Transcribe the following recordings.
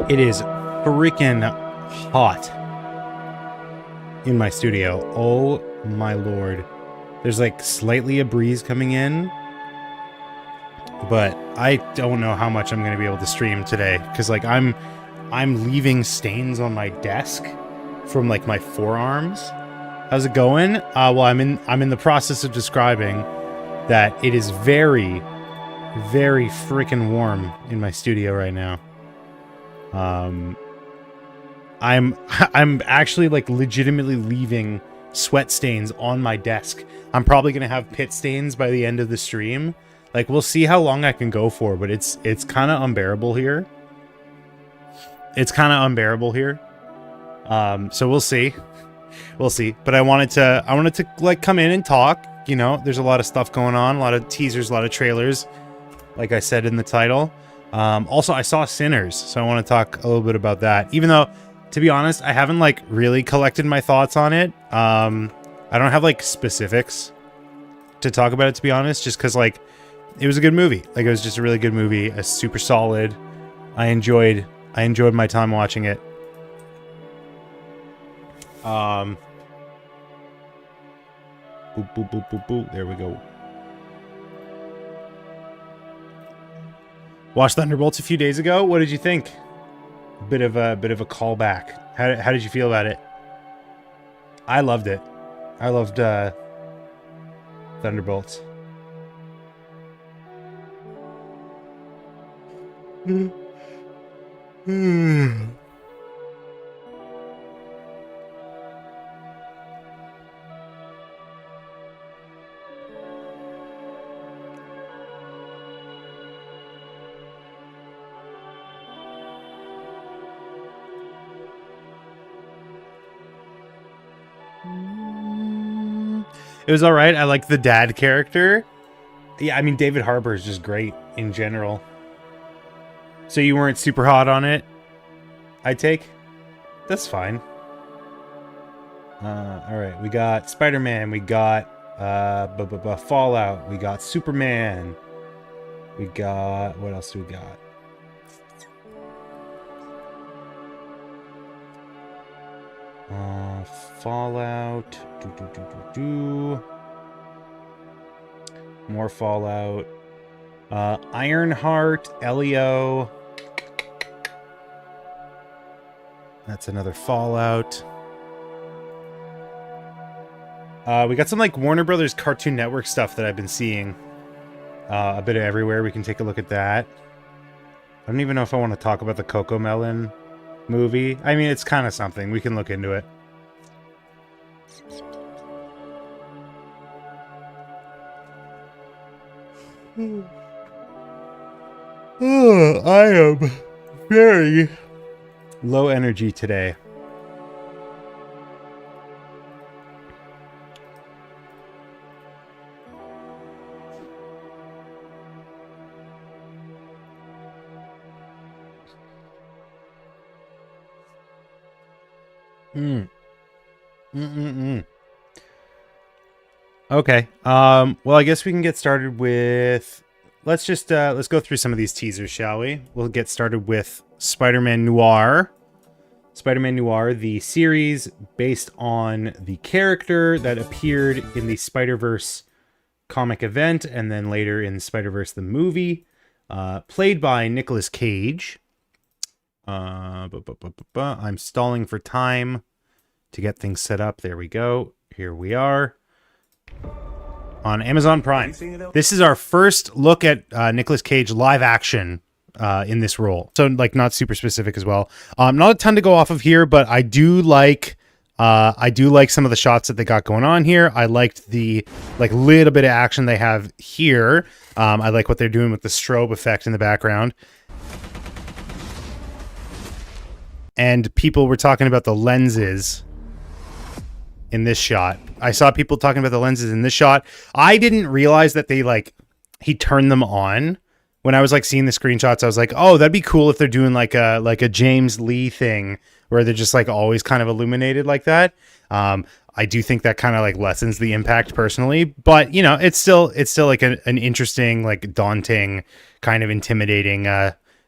It is freaking hot in my studio. Oh my lord. There's like slightly a breeze coming in, but I don't know how much I'm going to be able to stream today because like I'm leaving stains on my desk from like my forearms. How's it going? Well, I'm in the process of describing that it is very, very freaking warm in my studio right now. I'm actually like legitimately leaving sweat stains on my desk. I'm probably gonna have pit stains by the end of the stream. Like we'll see how long I can go for, but it's kind of unbearable here. It's kind of unbearable here. So we'll see. We'll see. But I wanted to like come in and talk. You know, there's a lot of stuff going on, a lot of teasers, a lot of trailers, like I said in the title. Also, I saw Sinners, so I want to talk a little bit about that. Even though, to be honest, I haven't like really collected my thoughts on it. I don't have like specifics to talk about it, to be honest, just because like it was a good movie. Like it was just a really good movie, a super solid. I enjoyed my time watching it. Boop, boop, boop, boop, boop. There we go. Watched Thunderbolts a few days ago. What did you think? Bit of a callback. How did you feel about it? I loved it. I loved Thunderbolts. It was all right. I like the dad character. Yeah, I mean, David Harbour is just great in general. So you weren't super hot on it, I take? That's fine. All right, we got Spider-Man. We got Fallout. We got Superman. We got... What else do we got? Fallout. More Fallout. Ironheart. Elio. That's another Fallout. We got some like Warner Brothers Cartoon Network stuff that I've been seeing. A bit of everywhere. We can take a look at that. I don't even know if I want to talk about the Cocomelon movie. I mean, it's kind of something. We can look into it. Oh, I am very low energy today. Okay. Well, I guess we can get started with... Let's go through some of these teasers, shall we? We'll get started with Spider-Man Noir. Spider-Man Noir, the series based on the character that appeared in the Spider-Verse comic event and then later in Spider-Verse the movie, played by Nicolas Cage. I'm stalling for time to get things set up. There we go. Here we are on Amazon Prime. This is our first look at Nicolas Cage live action in this role. So like not super specific as well. Not a ton to go off of here, but I do like some of the shots that they got going on here. I liked the like little bit of action they have here. I like what they're doing with the strobe effect in the background. And people were talking about the lenses in this shot. I saw people talking about the lenses in this shot. I didn't realize that he turned them on. When I was like seeing the screenshots, I was like, oh, that'd be cool if they're doing like a James Lee thing where they're just like always kind of illuminated like that. I do think that kind of like lessens the impact personally, but you know, it's still like an interesting, like daunting, kind of intimidating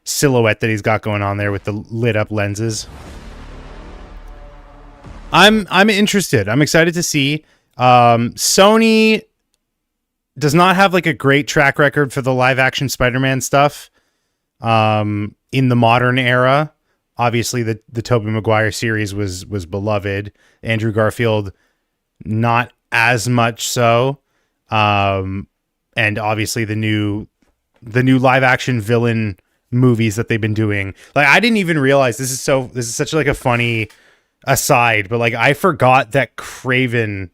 silhouette that he's got going on there with the lit up lenses. I'm interested. I'm excited to see. Sony does not have like a great track record for the live action Spider-Man stuff. In the modern era, obviously the Tobey Maguire series was beloved. Andrew Garfield, not as much so. And obviously the new live action villain movies that they've been doing. Like, I didn't even realize this is such like a funny aside, but like I forgot that Craven,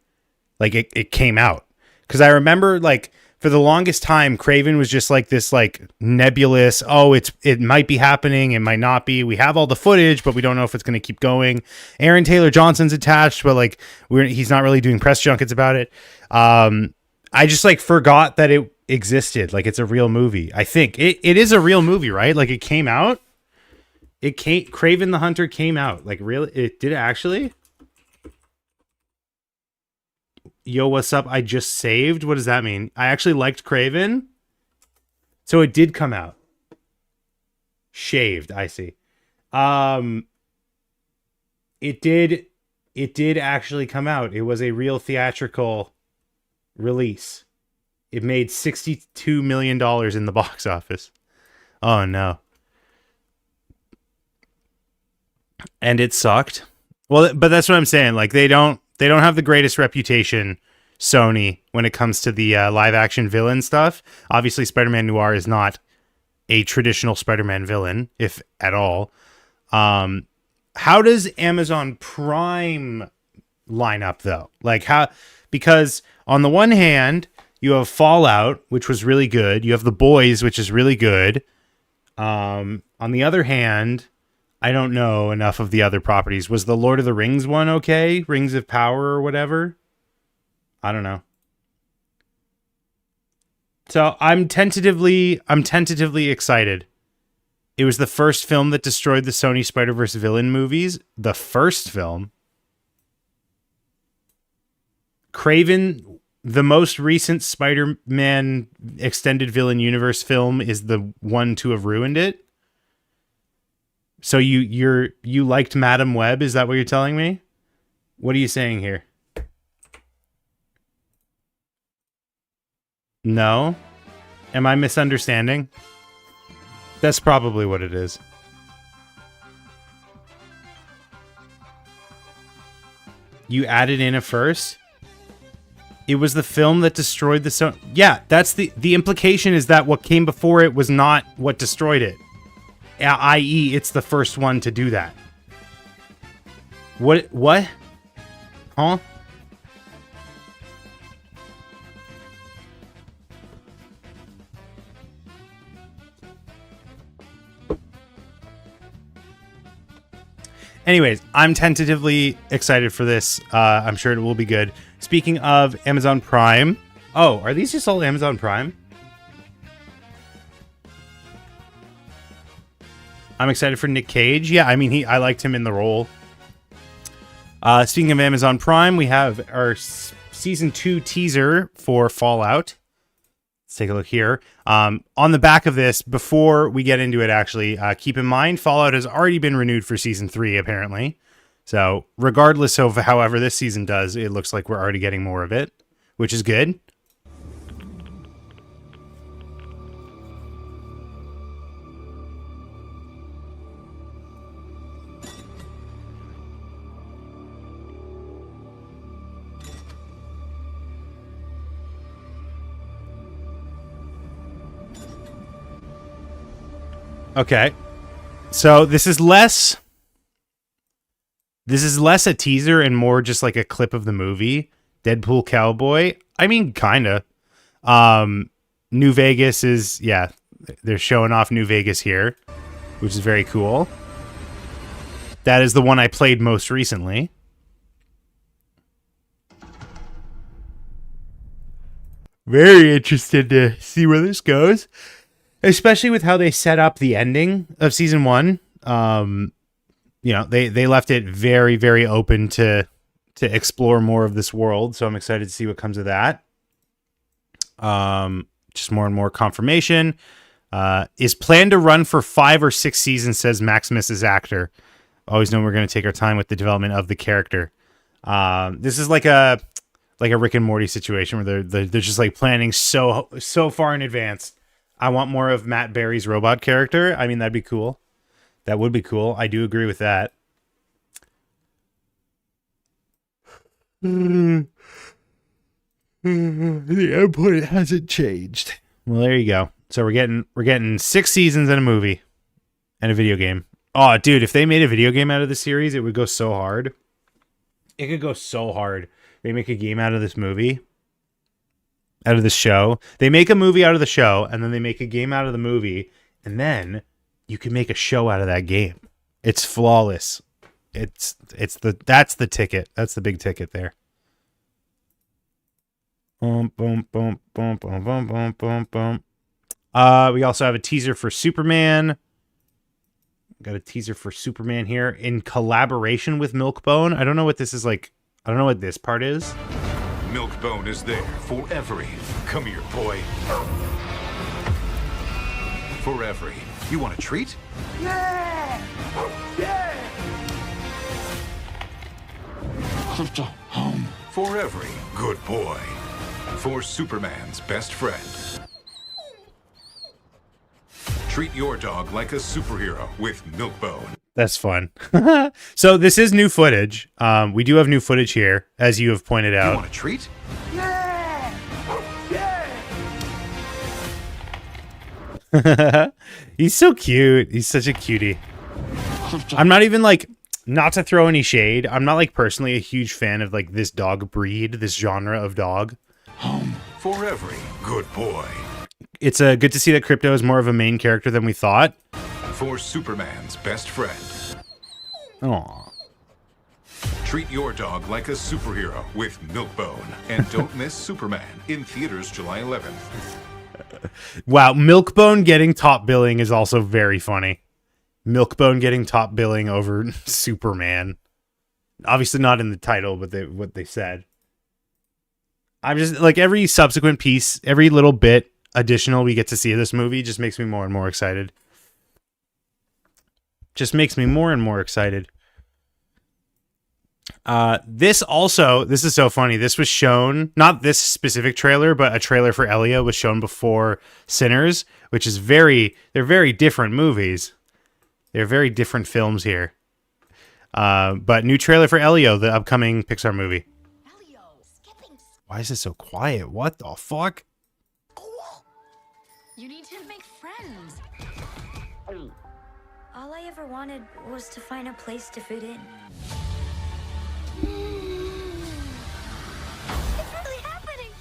like it came out, because I remember like for the longest time Craven was just like this like nebulous, oh, it might be happening, it might not be, we have all the footage but we don't know if it's going to keep going. Aaron Taylor Johnson's attached, but like he's not really doing press junkets about it. I just like forgot that it existed. Like, it's a real movie. I think it is a real movie, right? Like, it came out. Craven the Hunter came out. Like, really? It did actually? Yo, what's up? I just saved. What does that mean? I actually liked Craven. So it did come out. Shaved, I see. It did actually come out. It was a real theatrical release. It made $62 million in the box office. Oh no. And it sucked. Well, but that's what I'm saying. Like, they don't have the greatest reputation, Sony, when it comes to the live action villain stuff. Obviously, Spider-Man Noir is not a traditional Spider-Man villain, if at all. How does Amazon Prime line up though? Like, how? Because on the one hand, you have Fallout, which was really good. You have The Boys, which is really good. On the other hand, I don't know enough of the other properties. Was the Lord of the Rings one okay? Rings of Power or whatever? I don't know. So I'm tentatively excited. It was the first film that destroyed the Sony Spider-Verse villain movies. The first film. Craven, the most recent Spider-Man extended villain universe film, is the one to have ruined it. So you liked Madam Web? Is that what you're telling me? What are you saying here? No? Am I misunderstanding? That's probably what it is. You added in a first? It was the film that destroyed the Yeah, that's the implication, is that what came before it was not what destroyed it. I.e., it's the first one to do that. What? Huh? Anyways, I'm tentatively excited for this. I'm sure it will be good. Speaking of Amazon Prime. Oh, are these just all Amazon Prime? I'm excited for Nick Cage. Yeah, I mean, I liked him in the role. Speaking of Amazon Prime, we have our season 2 teaser for Fallout. Let's take a look here. On the back of this, before we get into it, actually, keep in mind, Fallout has already been renewed for season 3, apparently. So regardless of however this season does, it looks like we're already getting more of it, which is good. Okay. So this is less a teaser and more just like a clip of the movie. Deadpool Cowboy. I mean, kinda. New Vegas is, yeah, they're showing off New Vegas here, which is very cool. That is the one I played most recently. Very interested to see where this goes. Especially with how they set up the ending of season 1. you know, they left it very, very open to explore more of this world. So I'm excited to see what comes of that. Just more and more confirmation. Is planned to run for 5 or 6 seasons, says Maximus's actor. Always know we're going to take our time with the development of the character. This is like a Rick and Morty situation where they're just like planning so far in advance. I want more of Matt Berry's robot character. I mean, that'd be cool. That would be cool. I do agree with that. The endpoint hasn't changed. Well, there you go. So we're getting 6 seasons and a movie and a video game. Oh, dude, if they made a video game out of the series, it would go so hard. It could go so hard. They make a game out of this movie, out of this show. They make a movie out of the show, and then they make a game out of the movie, and then you can make a show out of that game. It's flawless. That's the ticket. That's the big ticket there. Boom, boom, boom, boom, boom, boom, boom, boom, boom. We also have a teaser for Superman. Got a teaser for Superman here in collaboration with Milkbone. I don't know what this is like. I don't know what this part is. Milkbone is there for every. Come here, boy. For every. You want a treat? Yeah! Yeah! Crypto, home. For every good boy. For Superman's best friend. Treat your dog like a superhero with Milkbone. That's fun. So this is new footage. We do have new footage here, as you have pointed out. You want a treat? Yeah! Yeah! He's so cute. He's such a cutie. I'm not even like, not to throw any shade, I'm not like personally a huge fan of like this dog breed, this genre of dog. Home for every good boy. It's good to see that Crypto is more of a main character than we thought. For Superman's best friend. Aww. Treat your dog like a superhero with Milkbone. And don't miss Superman in theaters July 11th. Wow, Milkbone getting top billing is also very funny. Milkbone getting top billing over Superman. Obviously not in the title, but what they said. I'm just like every subsequent piece, every little bit additional we get to see of this movie just makes me more and more excited. Just makes me more and more excited. This is so funny. This was shown, not this specific trailer, but a trailer for Elia was shown before Sinners, which is they're very different movies. They're very different films here. But new trailer for Elio, the upcoming Pixar movie. Elio, skipping. Why is it so quiet? What the fuck? You need to make friends. All I ever wanted was to find a place to fit in. It's really happening.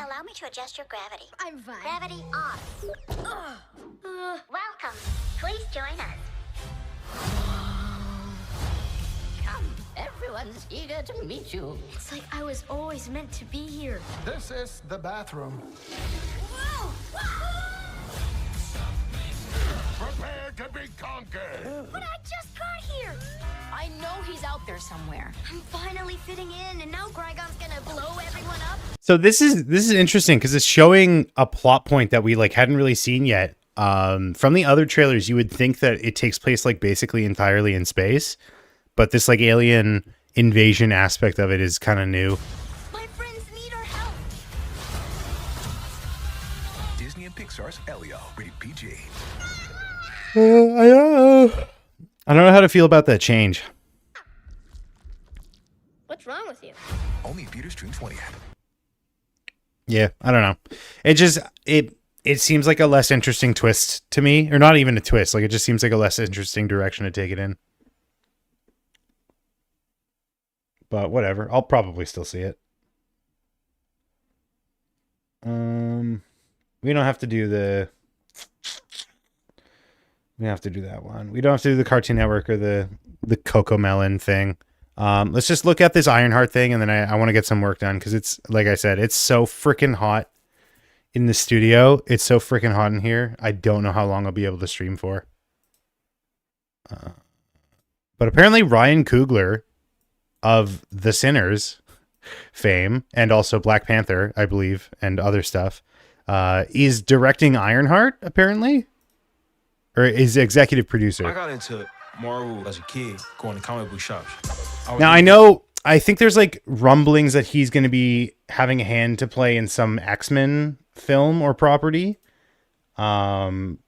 Allow me to adjust your gravity. I'm fine. Gravity off. Welcome. Please join us. Come, everyone's eager to meet you. It's like I was always meant to be here. This is the bathroom. Whoa! Prepare to be conquered. But I just got here. I know he's out there somewhere. I'm finally fitting in, and now Grygon's gonna blow everyone up. So this is interesting because it's showing a plot point that we like hadn't really seen yet. From the other trailers, you would think that it takes place like basically entirely in space, but this like alien invasion aspect of it is kind of new. My friends need our help. Disney and Pixar's Elio, rated PG. I don't know how to feel about that change. What's wrong with you? Only in theaters June 20th. Yeah, I don't know. It just it seems like a less interesting twist to me, or not even a twist. Like it just seems like a less interesting direction to take it in. But whatever, I'll probably still see it. We don't have to do the. We have to do that one. We don't have to do the Cartoon Network or the Coco Melon thing. Let's just look at this Ironheart thing, and then I want to get some work done because it's, like I said, it's so freaking hot in the studio. It's so freaking hot in here. I don't know how long I'll be able to stream for. But apparently Ryan Coogler of The Sinners fame, and also Black Panther, I believe, and other stuff, is directing Ironheart, apparently. Or is executive producer. I got into Marvel as a kid, going to comic book shops. Now, I think there's like rumblings that he's going to be having a hand to play in some X-Men film or property. So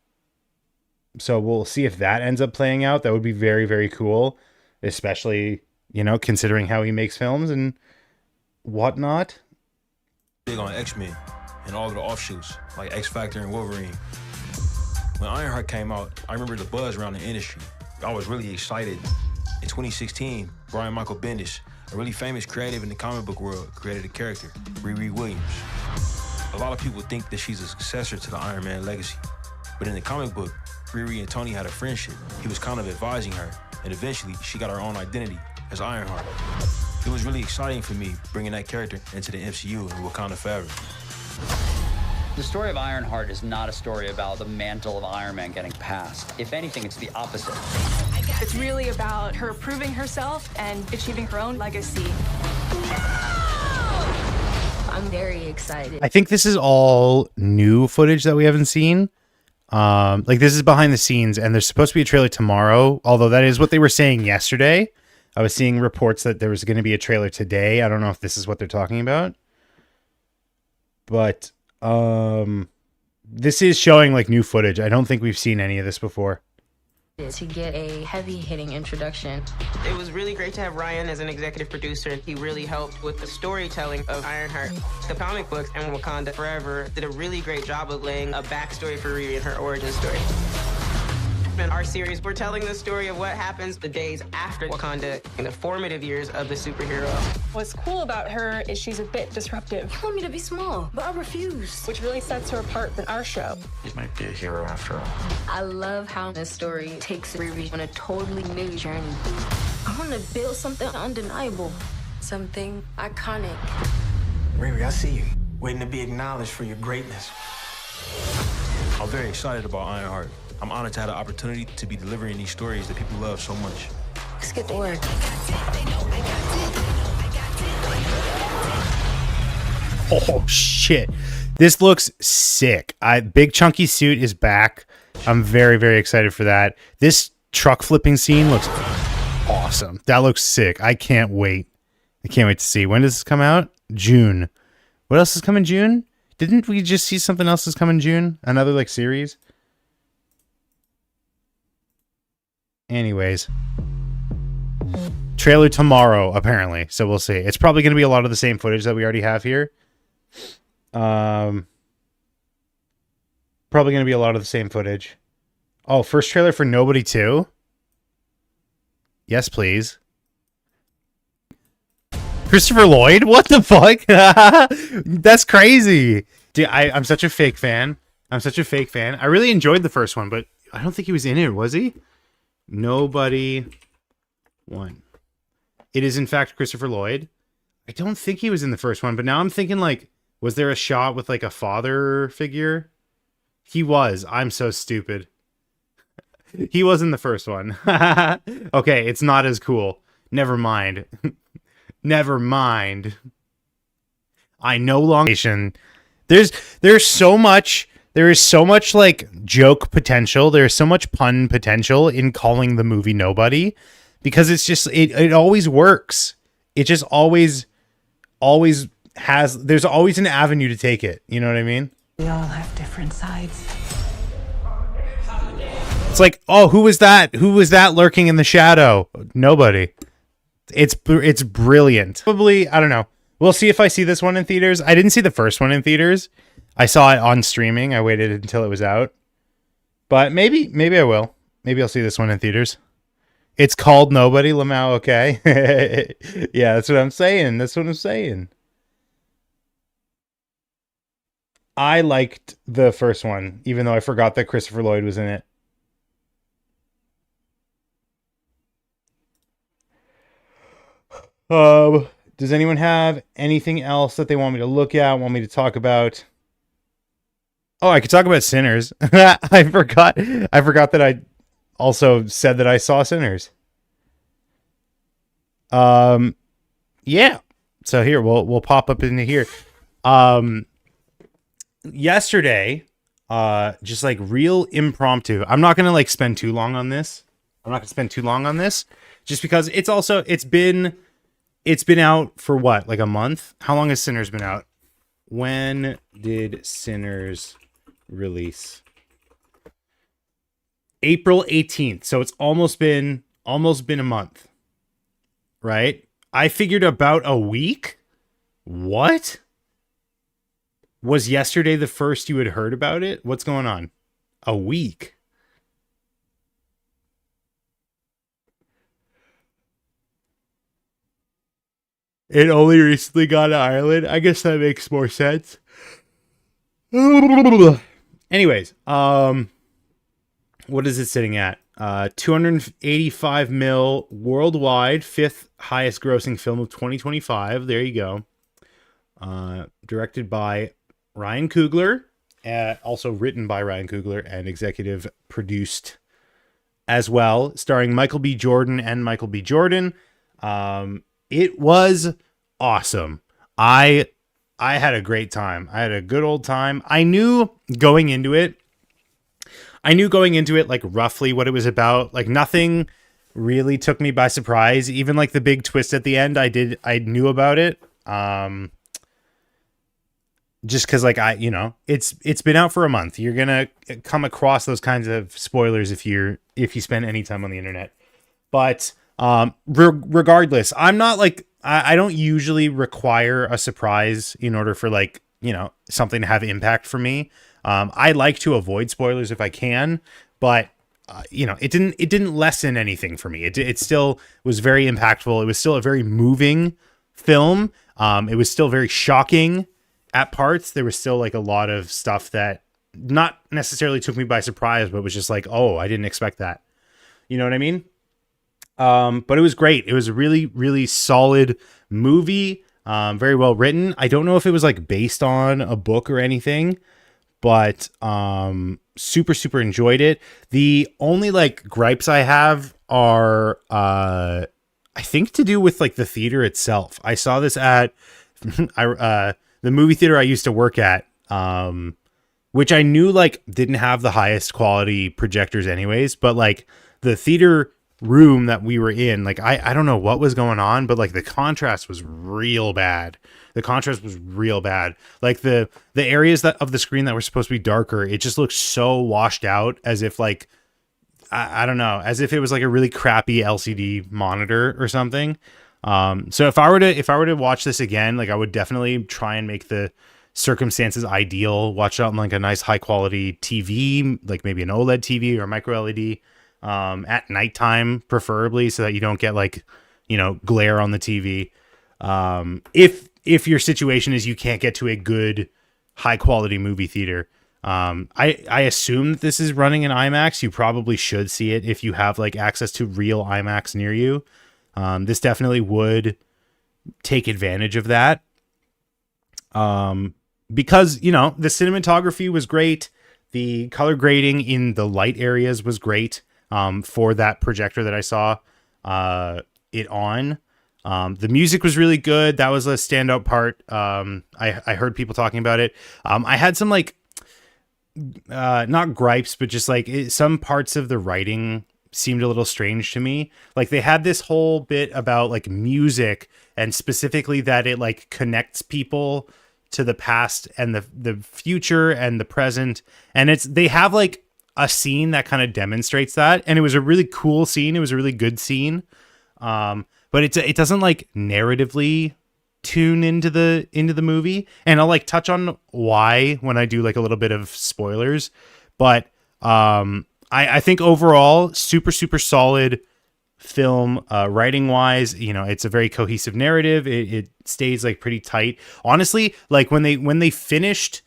we'll see if that ends up playing out. That would be very, very cool, especially, you know, considering how he makes films and whatnot. Big on X-Men and all of the offshoots, like X-Factor and Wolverine. When Ironheart came out, I remember the buzz around the industry. I was really excited. In 2016, Brian Michael Bendis, a really famous creative in the comic book world, created a character, Riri Williams. A lot of people think that she's a successor to the Iron Man legacy. But in the comic book, Riri and Tony had a friendship. He was kind of advising her, and eventually she got her own identity as Ironheart. It was really exciting for me bringing that character into the MCU and Wakanda forever. The story of Ironheart is not a story about the mantle of Iron Man getting passed. If anything, it's the opposite. It's really about her proving herself and achieving her own legacy. I'm very excited. I think this is all new footage that we haven't seen. Like this is behind the scenes, and there's supposed to be a trailer tomorrow, although that is what they were saying yesterday. I was seeing reports that there was going to be a trailer today. I don't know if this is what they're talking about. But this is showing like new footage. I don't think we've seen any of this before. To get a heavy-hitting introduction. It was really great to have Ryan as an executive producer. He really helped with the storytelling of Ironheart. The comic books and Wakanda Forever did a really great job of laying a backstory for Riri and her origin story. In our series, we're telling the story of what happens the days after Wakanda in the formative years of the superhero. What's cool about her is she's a bit disruptive, You want me to be small, but I refuse. which really sets her apart than our show. He might be a hero after all. I love how this story takes Riri on a totally new journey. I want to build something undeniable, something iconic. Riri, I see you, waiting to be acknowledged for your greatness. I'm very excited about Ironheart. I'm honored to have the opportunity to be delivering these stories that people love so much. Let's get to work. Oh shit. This looks sick. Big chunky suit is back. I'm very, very excited for that. This truck flipping scene looks awesome. That looks sick. I can't wait. I can't wait to see. When does this come out? June. What else is coming June? Didn't we just see something else is coming June? Another like series? Anyways. Trailer tomorrow, apparently. So we'll see. It's probably going to be a lot of the same footage that we already have here. Probably going to be a lot of the same footage. Oh, first trailer for Nobody 2? Yes, please. Christopher Lloyd? What the fuck? That's crazy. Dude, I'm such a fake fan. I'm such a fake fan. I really enjoyed the first one, but I don't think he was in it, was he? Nobody 1. It is, in fact, Christopher Lloyd. I don't think he was in the first one, but now I'm thinking, like, was there a shot with, like, a father figure? He was. I'm so stupid. He was in the first one. Okay, it's not as cool. Never mind. Never mind. I no longer... There's so much... There is so much, like, joke potential. There's so much pun potential in calling the movie Nobody. Because it's just... It always works. It just always has... There's always an avenue to take it. You know what I mean? We all have different sides. It's like, oh, who was that? Who was that lurking in the shadow? Nobody. It's brilliant. Probably, I don't know. We'll see if I see this one in theaters. I didn't see the first one in theaters. I saw it on streaming. I waited until it was out. But maybe I will. Maybe I'll see this one in theaters. It's called Nobody, Lamau, okay? Yeah, that's what I'm saying. That's what I'm saying. I liked the first one, even though I forgot that Christopher Lloyd was in it. Does anyone have anything else that they want me to look at, want me to talk about? Oh, I could talk about Sinners. I forgot that also said that I saw Sinners. Yeah. So here we'll pop up into here. Yesterday, just like real impromptu. I'm not gonna like spend too long on this. Just because it's been out for what, like a month? How long has Sinners been out? When did Sinners release? April 18th. So it's almost been a month. Right? I figured about a week. What? Was yesterday the first you had heard about it? What's going on? A week. It only recently got to Ireland. I guess that makes more sense. Anyways, what is it sitting at? 285 mil worldwide, fifth highest grossing film of 2025. There you go. Directed by Ryan Coogler, also written by Ryan Coogler and executive produced as well, starring Michael B. Jordan and Michael B. Jordan. It was awesome. I had a great time. I had a good old time. I knew going into it like roughly what it was about. Like nothing really took me by surprise. Even like the big twist at the end, I knew about it. Just because like it's been out for a month. You're gonna come across those kinds of spoilers if you spend any time on the internet. But regardless, I'm not like I don't usually require a surprise in order for like something to have impact for me. I like to avoid spoilers if I can, but it didn't lessen anything for me. It still was very impactful. It was still a very moving film. It was still very shocking at parts. There was still like a lot of stuff that not necessarily took me by surprise, but was just like, oh, I didn't expect that. You know what I mean? But it was great. It was a really, really solid movie. Very well written. I don't know if it was like based on a book or anything, but super, super enjoyed it. The only like gripes I have are I think to do with like the theater itself. I saw this at the movie theater I used to work at, which I knew like didn't have the highest quality projectors anyways, but like the theater room that we were in, like I don't know what was going on, but like the contrast was real bad. Like the areas of the screen that were supposed to be darker, it just looked so washed out, as if like I don't know, as if it was like a really crappy LCD monitor or something. So if I were to watch this again, like I would definitely try and make the circumstances ideal. Watch it on like a nice high quality TV, like maybe an OLED TV or a micro LED, at nighttime preferably, so that you don't get like, glare on the TV. If your situation is you can't get to a good high quality movie theater. I assume that this is running in IMAX. You probably should see it if you have like access to real IMAX near you. This definitely would take advantage of that. Because, the cinematography was great. The color grading in the light areas was great, for that projector that I saw, it on. The music was really good. That was a standout part. I heard people talking about it. I had some like, not gripes, but just like some parts of the writing seemed a little strange to me. Like they had this whole bit about like music, and specifically that it like connects people to the past and the future and the present. And they have like a scene that kind of demonstrates that. And it was a really cool scene. It was a really good scene. But it doesn't like narratively tune into the movie. And I'll like touch on why when I do like a little bit of spoilers. But, I think overall, super, super solid film, writing wise. It's a very cohesive narrative. It stays like pretty tight. Honestly, like when they finished,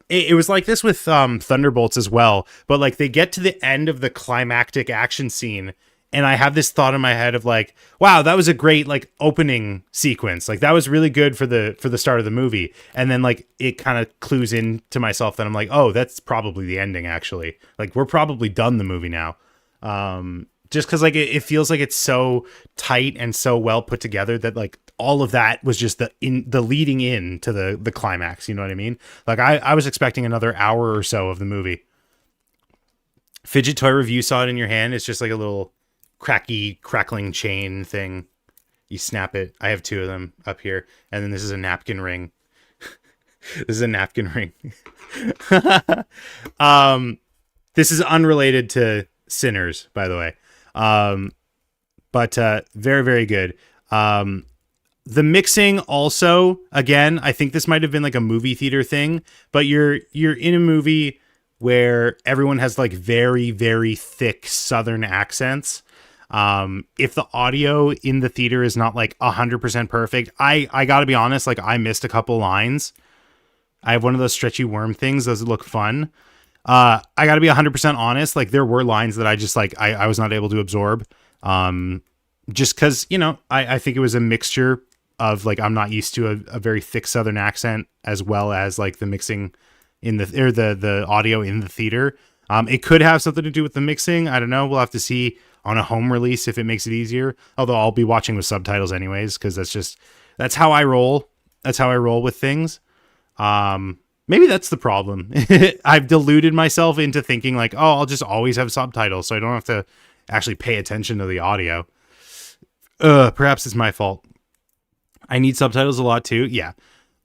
it was like this with Thunderbolts as well. But like they get to the end of the climactic action scene, and I have this thought in my head of like, wow, that was a great like opening sequence. Like that was really good for the start of the movie. And then like it kind of clues in to myself that I'm like, oh, that's probably the ending actually. Like we're probably done the movie now. Just because like it feels like it's so tight and so well put together that like all of that was just the leading in to the climax. You know what I mean? Like I was expecting another hour or so of the movie. Fidget toy review, saw it in your hand. It's just like a little crackling chain thing. You snap it. I have two of them up here, and then this is a napkin ring. This is a napkin ring. This is unrelated to Sinners, by the way. But very, very good. The mixing also, again, I think this might have been like a movie theater thing, but you're in a movie where everyone has like very, very thick Southern accents. If the audio in the theater is not like 100% perfect, I gotta be honest, like I missed a couple lines. I have one of those stretchy worm things. Those look fun. I gotta be 100% honest. Like there were lines that I just like, I was not able to absorb. Just cause you know, I think it was a mixture of like, I'm not used to a very thick Southern accent as well as like the mixing in the audio in the theater. It could have something to do with the mixing. I don't know. We'll have to see on a home release if it makes it easier. Although I'll be watching with subtitles anyways, because that's how I roll. That's how I roll with things. Maybe that's the problem. I've deluded myself into thinking like, oh, I'll just always have subtitles, so I don't have to actually pay attention to the audio. Perhaps it's my fault. I need subtitles a lot too. Yeah.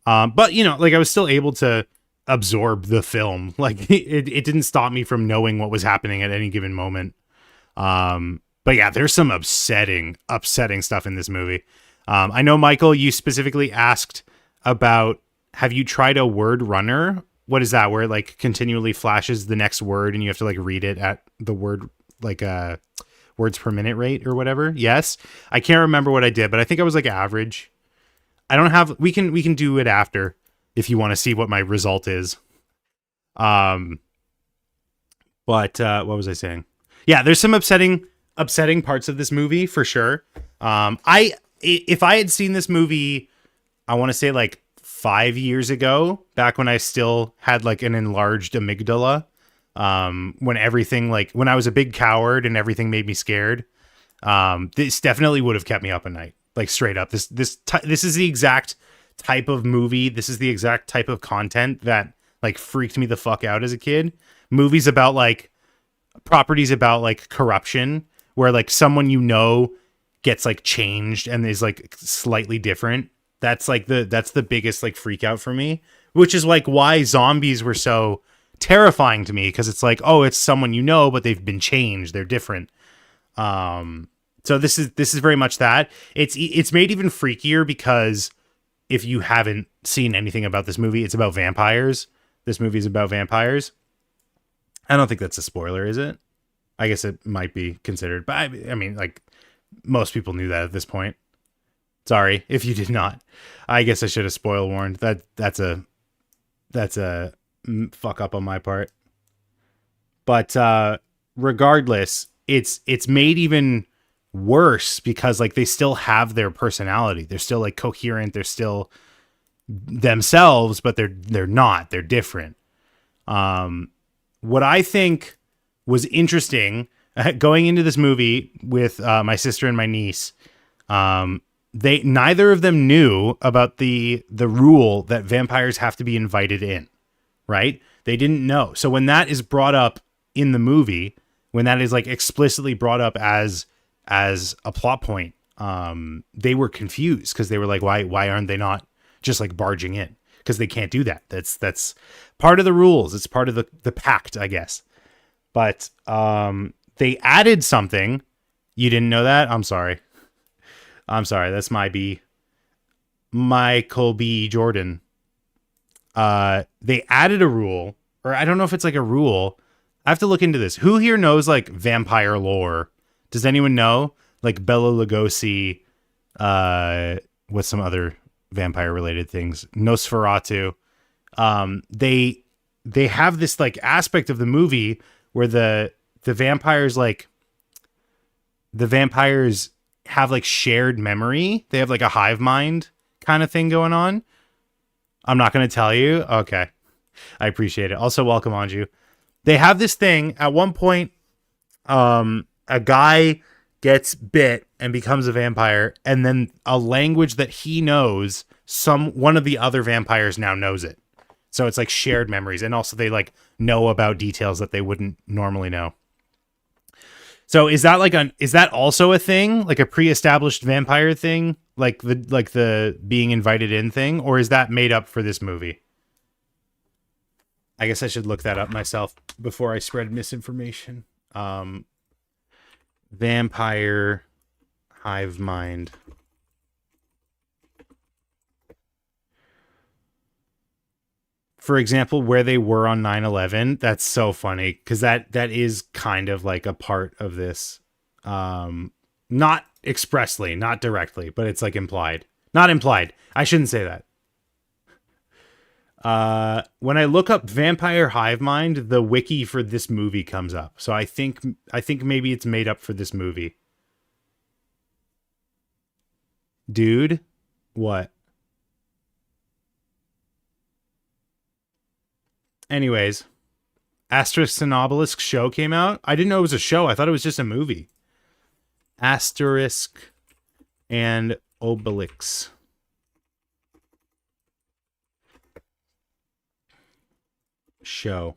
But you know, like I was still able to absorb the film. Like it didn't stop me from knowing what was happening at any given moment. But yeah, there's some upsetting stuff in this movie. I know, Michael, you specifically asked about, have you tried a word runner? What is that? Where it like continually flashes the next word and you have to like read it at the word, like words per minute rate or whatever. Yes. I can't remember what I did, but I think I was like average. I don't have, we can do it after if you want to see what my result is. But what was I saying? Yeah, there's some upsetting parts of this movie for sure. If I had seen this movie, I want to say like 5 years ago, back when I still had like an enlarged amygdala, when everything, like when I was a big coward and everything made me scared, this definitely would have kept me up at night. Like straight up, this is the exact type of movie. This is the exact type of content that like freaked me the fuck out as a kid. Movies about like properties about like corruption, where like someone you know gets like changed and is like slightly different. That's the biggest like freak out for me, which is like why zombies were so terrifying to me, because it's like, oh, it's someone you know, but they've been changed. They're different. So this is very much that. It's made even freakier because if you haven't seen anything about this movie, it's about vampires. This movie is about vampires. I don't think that's a spoiler, is it? I guess it might be considered, but I mean, like most people knew that at this point. Sorry if you did not. I guess I should have spoil warned. That's a fuck up on my part. But regardless, it's made even worse because like they still have their personality. They're still like coherent. They're still themselves, but they're not. They're different. What I think was interesting going into this movie with my sister and my niece, they neither of them knew about the rule that vampires have to be invited in, right? They didn't know. So when that is brought up in the movie, when that is like explicitly brought up as a plot point, they were confused because they were like, why aren't they not just like barging in? Because they can't do that. That's part of the rules. It's part of the pact, I guess. But they added something. You didn't know that? I'm sorry. That's Michael B. Jordan. They added a rule, or I don't know if it's like a rule. I have to look into this. Who here knows like vampire lore? Does anyone know? Like Bela Lugosi, what's some other vampire related things? Nosferatu. They have this like aspect of the movie where the vampires have like shared memory. They have like a hive mind kind of thing going on. I'm not going to tell you. Okay. I appreciate it. Also, welcome, Anju. They have this thing at one point. a guy gets bit and becomes a vampire, and then a language that he knows, one of the other vampires now knows it. So it's like shared memories, and also they like know about details that they wouldn't normally know. So is that also a thing, like a pre-established vampire thing, like the being invited in thing, or is that made up for this movie? I guess I should look that up myself before I spread misinformation. Vampire hive mind. For example, where they were on 9/11, that's so funny because that is kind of like a part of this. Not expressly, not directly, but it's like implied. Not implied. I shouldn't say that. When I look up vampire hive mind, the wiki for this movie comes up. So I think maybe it's made up for this movie. Dude, what? Anyways, Asterisk and Obelisk show came out. I didn't know it was a show. I thought it was just a movie. Asterisk and Obelix. Show.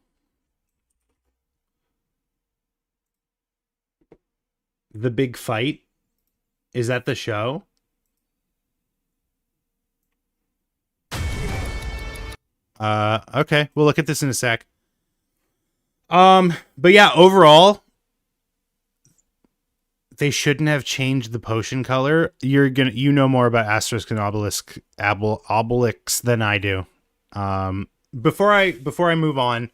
The Big Fight. Is that the show? Okay, we'll look at this in a sec. But yeah, overall, they shouldn't have changed the potion color. You know more about Asterisk and Obelix than I do. Before I move on,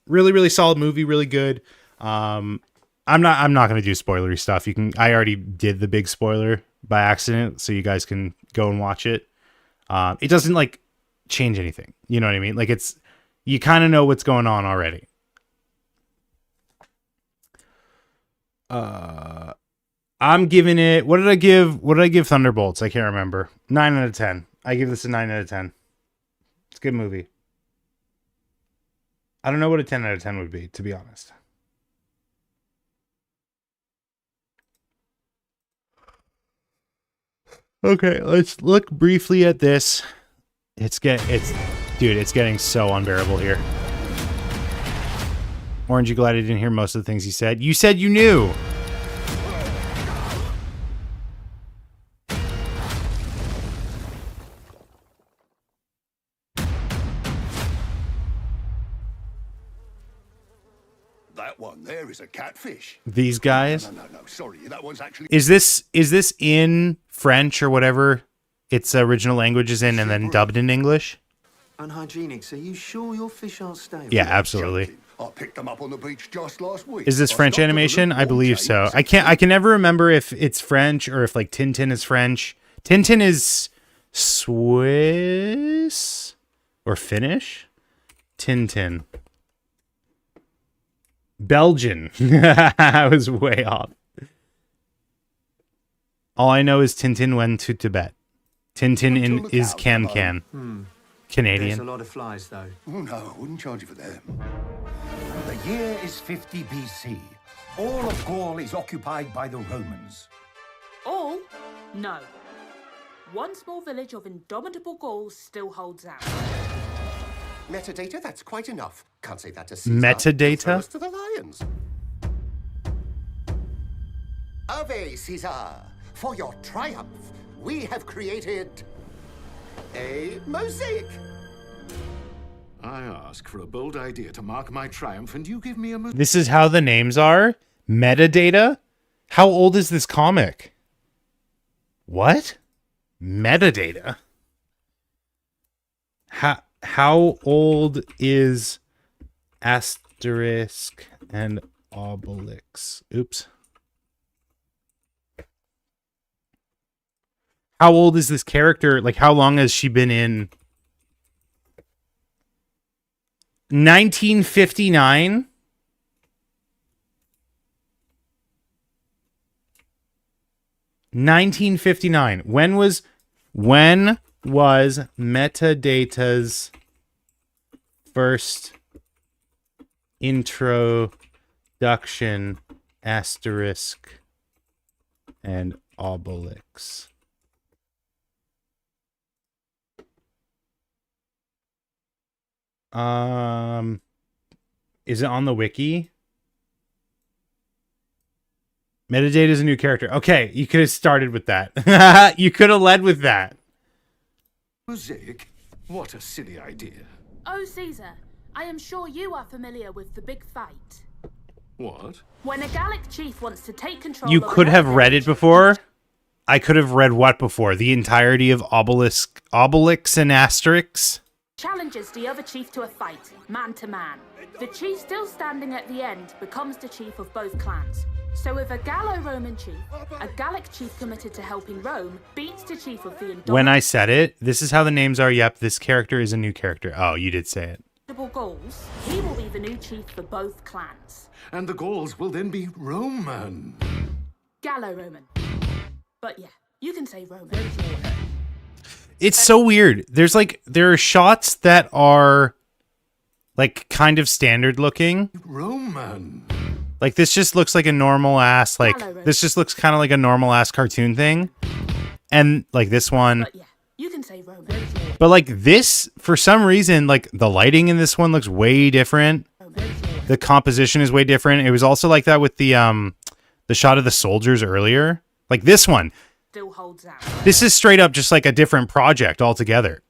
really solid movie, really good. I'm not gonna do spoilery stuff. I already did the big spoiler by accident, so you guys can go and watch it. It doesn't like change anything. You know what I mean? Like you kind of know what's going on already. I'm giving it, what did I give Thunderbolts? I can't remember. 9 out of 10. I give this a 9 out of 10. It's a good movie. I don't know what a 10 out of 10 would be, to be honest. Okay, let's look briefly at this. Dude, it's getting so unbearable here. Orange, you glad I didn't hear most of the things you said? You said you knew. That one there is a catfish. These guys? No, sorry, that one's actually... Is this in French or whatever its original language is in and then dubbed in English? Unhygienic, so you sure your fish aren't stale? Yeah, absolutely. I picked them up on the beach just last week. Is this French animation? I believe so. I can never remember if it's French or if like Tintin is French. Tintin is Swiss or Finnish? Tintin. Belgian. I was way off. All I know is Tintin went to Tibet. Tintin is Can. Canadian. There's a lot of flies, though. Oh, no, I wouldn't charge you for them. The year is 50 BC. All of Gaul is occupied by the Romans. All? No. One small village of indomitable Gauls still holds out. Metadata, that's quite enough. Can't say that to Caesar. Metadata? Throw us to the lions. Ave, Caesar! For your triumph, we have created a mosaic. I ask for a bold idea to mark my triumph, and you give me a... This is how the names are? Metadata? How old is this comic? What? Metadata? How old is Asterisk and Obelix? Oops. How old is this character? Like, how long has she been in? 1959? When was Metadata's first introduction Asterisk and Obelix. Is it on the wiki? Metadata is a new character. Okay, you could have started with that. You could have led with that. Mosaic? What a silly idea. Oh, Caesar, I am sure you are familiar with the big fight. What? When a Gallic chief wants to take control You of could have another read it before. I could have read what before? The entirety of Obelix and Asterix? challenges the other chief to a fight, man to man. The chief still standing at the end becomes the chief of both clans. So if a Gallo-Roman chief, a Gallic chief committed to helping Rome, beats the chief of the indomitable When I said it, this is how the names are. Yep, this character is a new character. Oh, you did say it. Gauls, he will be the new chief for both clans. And the Gauls will then be Roman. Gallo-Roman. But yeah, you can say Roman. It's so weird. There are shots that are like kind of standard looking. Roman. Like this just looks like a normal ass this just looks kind of like a normal ass cartoon thing. And like this one. But yeah, you can say Roman. But like this, for some reason, like the lighting in this one looks way different. The composition is way different. It was also like that with the shot of the soldiers earlier. Like this one. Still holds out. This is straight up just like a different project altogether.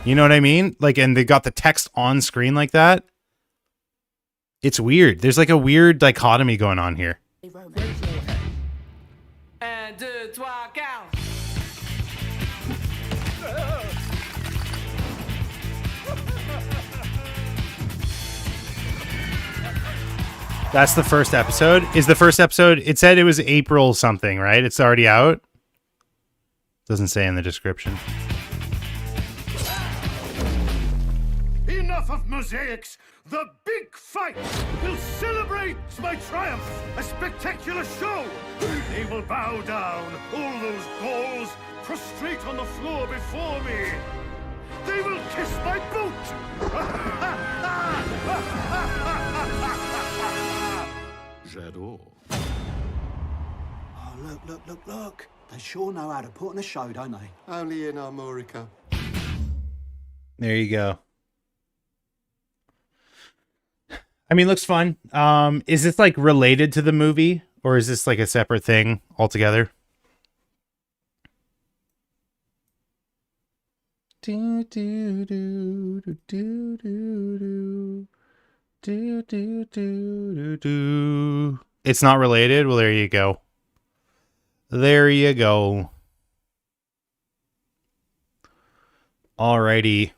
You know what I mean? Like, and they got the text on screen like that. It's weird. There's like a weird dichotomy going on here. That's the first episode. Is the first episode? It said it was April something, right? It's already out. Doesn't say in the description. Enough of mosaics. The big fight will celebrate my triumph. A spectacular show. They will bow down. All those Gauls prostrate on the floor before me. They will kiss my boot. J'adore. Oh, look. They sure know how to put on a show, don't they? Only in Armorica. There you go. I mean, looks fun. Is this like related to the movie, or is this like a separate thing altogether? Do do do do do do do do do do. It's not related. Well, there you go. There you go. Alrighty.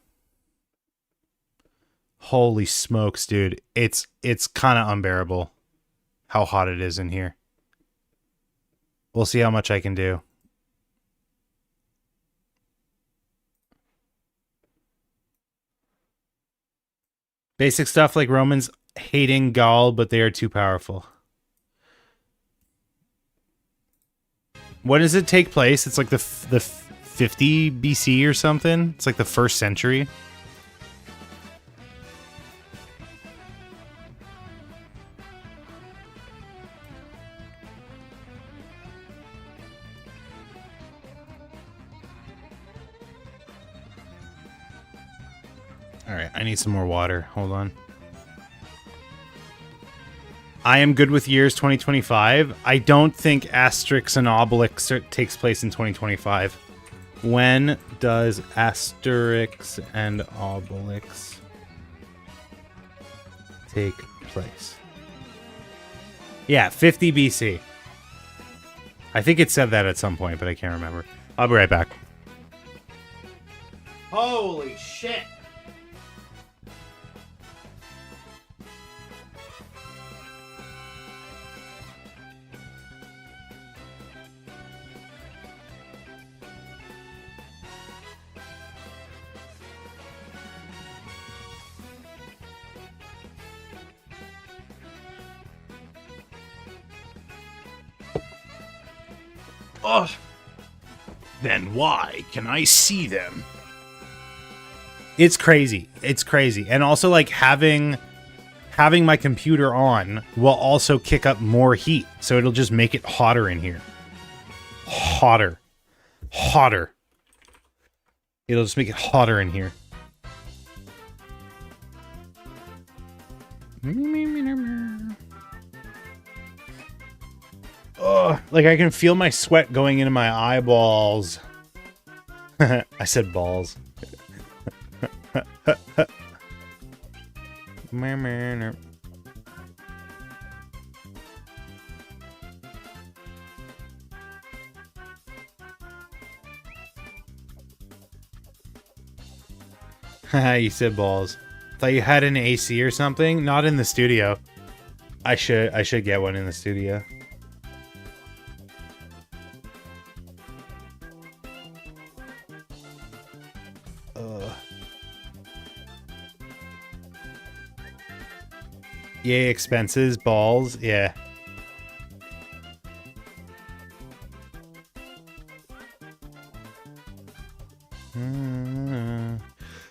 Holy smokes, dude. It's kind of unbearable how hot it is in here. We'll see how much I can do. Basic stuff like Romans hating Gaul, but they are too powerful. When does it take place? It's like the 50 BC or something. It's like the 1st century. All right, I need some more water. Hold on. I am good with years 2025. I don't think Asterix and Obelix takes place in 2025. When does Asterix and Obelix take place? Yeah, 50 BC. I think it said that at some point, but I can't remember. I'll be right back. Holy shit. Oh, then why can I see them? It's crazy. It's crazy. And also like having having my computer on will also kick up more heat. So it'll just make it hotter in here. Hotter. Hotter. It'll just make it hotter in here. Oh, like I can feel my sweat going into my eyeballs. I said balls. You said balls. Thought you had an AC or something. Not in the studio. I should get one in the studio. Yay, expenses, balls, yeah.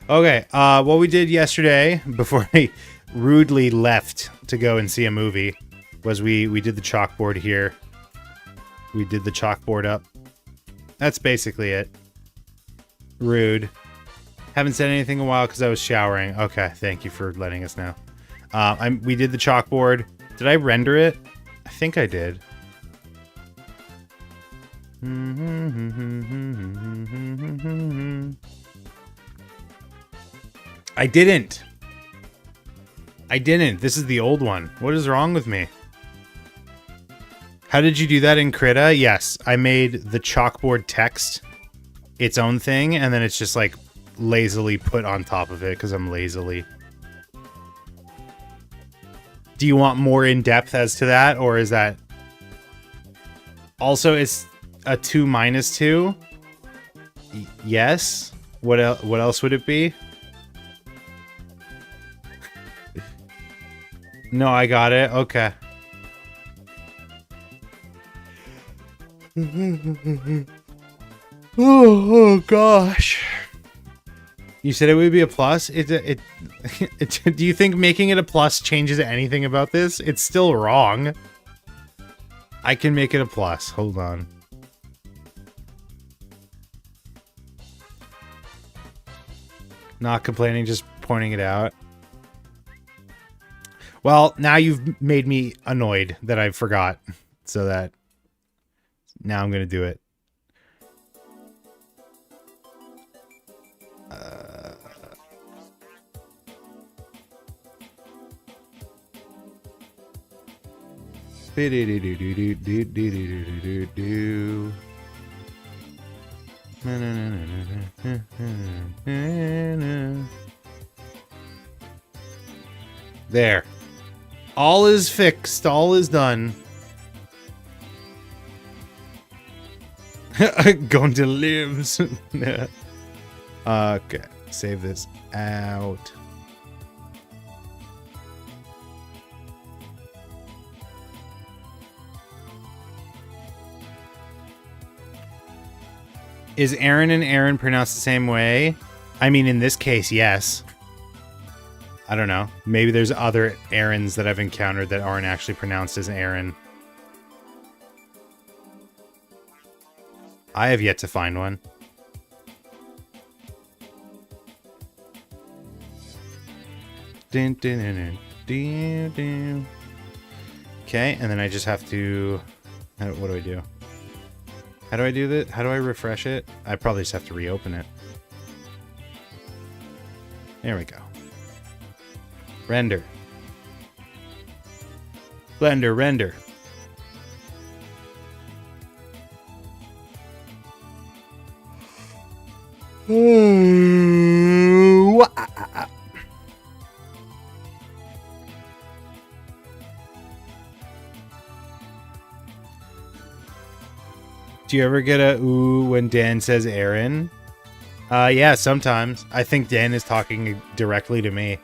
Okay, what we did yesterday, before I rudely left to go and see a movie, was we did the chalkboard here. We did the chalkboard up. That's basically it. Rude. Haven't said anything in a while because I was showering. Okay, thank you for letting us know. We did the chalkboard. Did I render it? I think I did. I didn't. This is the old one. What is wrong with me? How did you do that in Krita? Yes, I made the chalkboard text its own thing, and then it's just like lazily put on top of it because I'm lazily. Do you want more in depth as to that, or is that also it's a 2 minus 2? Yes. What else would it be? No, I got it. Okay. Oh gosh. You said it would be a plus? Do you think making it a plus changes anything about this? It's still wrong. I can make it a plus. Hold on. Not complaining, just pointing it out. Well, now you've made me annoyed that I forgot. So that now I'm going to do it. There. All is fixed. All is done. Going to lives. Okay. Save this out. Is Aaron and Aaron pronounced the same way? I mean, in this case, yes. I don't know. Maybe there's other Aarons that I've encountered that aren't actually pronounced as Aaron. I have yet to find one. Okay, and then I just have to... What do I do? How do I do that? How do I refresh it? I probably just have to reopen it. There we go. Render. Blender, render. Do you ever get a ooh when Dan says Aaron? Yeah, sometimes. I think Dan is talking directly to me.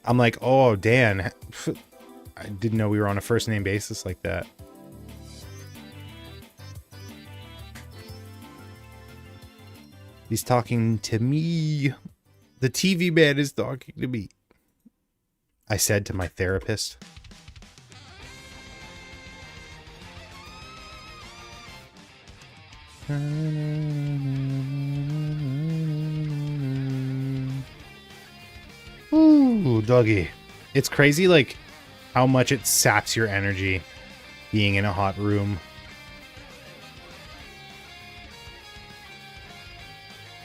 I'm like, oh, Dan. I didn't know we were on a first name basis like that. He's talking to me. The TV man is talking to me. I said to my therapist. Ooh, doggy. It's crazy, like, how much it saps your energy being in a hot room.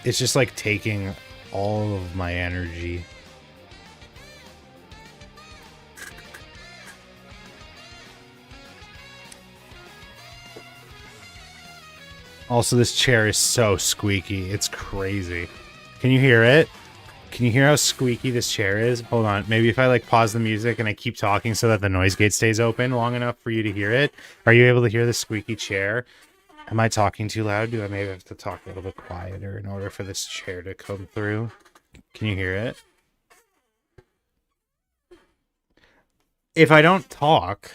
It's just like taking all of my energy. Also, this chair is so squeaky. It's crazy. Can you hear it? Can you hear how squeaky this chair is? Hold on. Maybe if I like pause the music and I keep talking so that the noise gate stays open long enough for you to hear it. Are you able to hear the squeaky chair? Am I talking too loud? Do I maybe have to talk a little bit quieter in order for this chair to come through? Can you hear it? If I don't talk,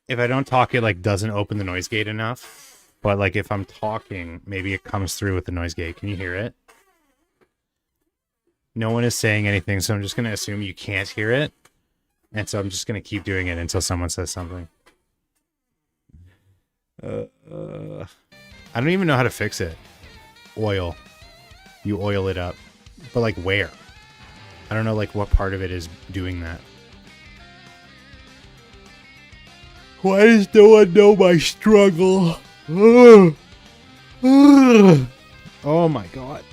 it like doesn't open the noise gate enough. But like if I'm talking, maybe it comes through with the noise gate. Can you hear it? No one is saying anything, so I'm just going to assume you can't hear it. And so I'm just going to keep doing it until someone says something. I don't even know how to fix it. Oil. You oil it up. But like where? I don't know like what part of it is doing that. Why does no one know my struggle? Oh my god.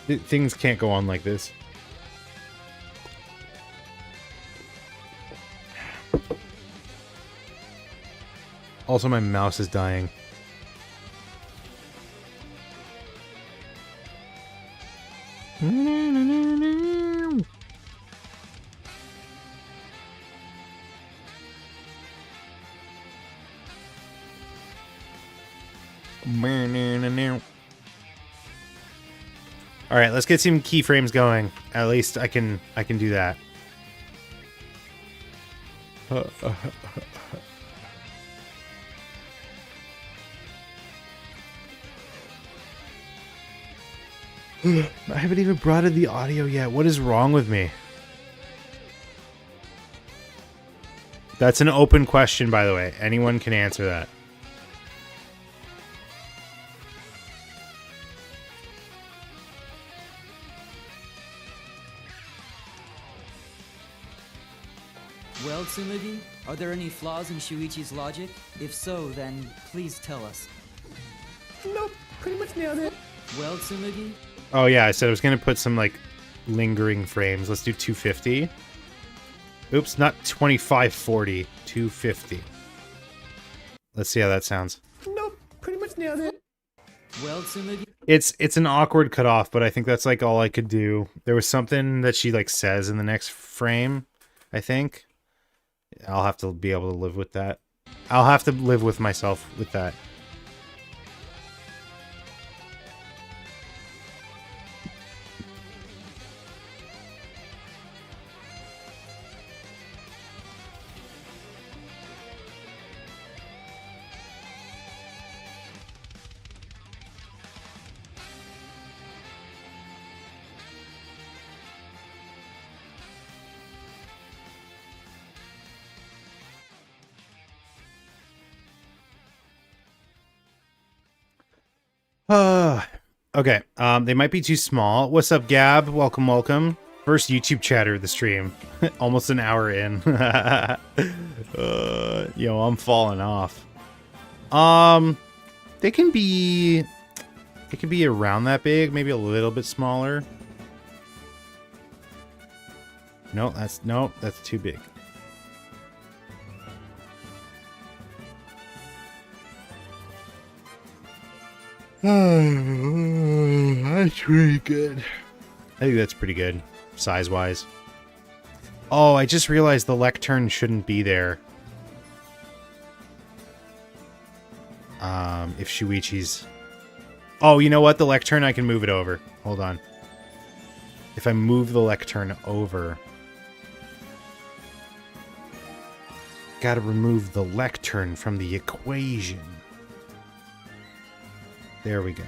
Things can't go on like this. Also, my mouse is dying. All right, let's get some keyframes going. At least I can do that. I haven't even brought in the audio yet. What is wrong with me? That's an open question, by the way. Anyone can answer that. Well, Tsumugi, are there any flaws in Shuichi's logic? If so, then please tell us. Nope, pretty much nailed it. Well, Tsumugi? Oh yeah, I said I was going to put some, like, lingering frames. Let's do 250. Oops, not 2540. 250. Let's see how that sounds. Nope, pretty much nailed it. Well, Tsumugi? It's an awkward cutoff, but I think that's, like, all I could do. There was something that she, like, says in the next frame, I think. I'll have to be able to live with that. I'll have to live with myself with that. Okay, they might be too small. What's up, Gab? Welcome, welcome. First YouTube chatter of the stream. Almost an hour in. Yo, I'm falling off. They can be... It can be around that big, maybe a little bit smaller. No, that's too big. That's pretty good. I think that's pretty good, size-wise. Oh, I just realized the lectern shouldn't be there. If Shuichi's... Oh, you know what? The lectern, I can move it over. Hold on. If I move the lectern over... Gotta remove the lectern from the equation. There we go.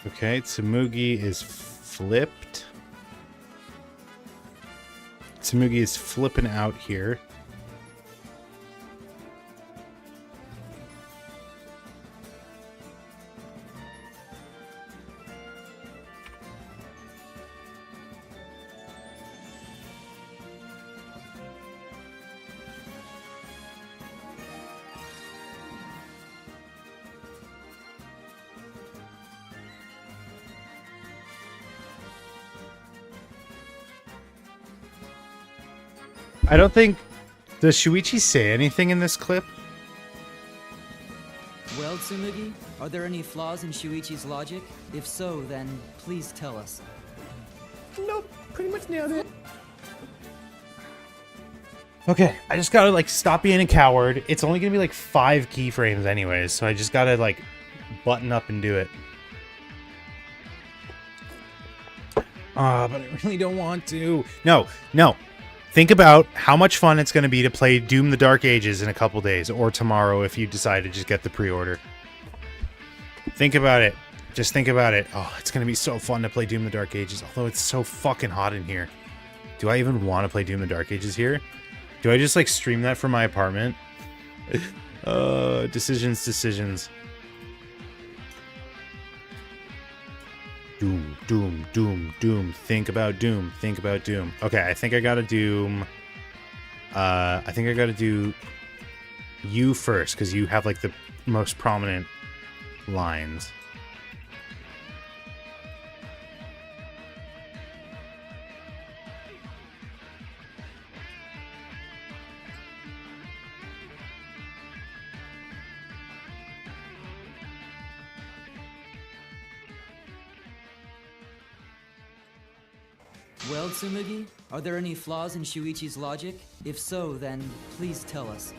Okay, Tsumugi is flipped. Tsumugi is flipping out here. I don't think... Does Shuichi say anything in this clip? Well, Tsumugi, are there any flaws in Shuichi's logic? If so, then please tell us. Nope, pretty much nailed it. Okay, I just gotta, like, stop being a coward. It's only gonna be, like, 5 keyframes anyways, so I just gotta, like, button up and do it. But I really don't want to. No. Think about how much fun it's going to be to play Doom the Dark Ages in a couple days, or tomorrow if you decide to just get the pre-order. Think about it. Just think about it. Oh, it's going to be so fun to play Doom the Dark Ages, although it's so fucking hot in here. Do I even want to play Doom the Dark Ages here? Do I just, like, stream that from my apartment? Decisions. Doom. Think about Doom. Okay, I think I gotta Doom. I think I gotta do you first, because you have, like, the most prominent lines. Well, Tsumugi, are there any flaws in Shuichi's logic? If so, then please tell us.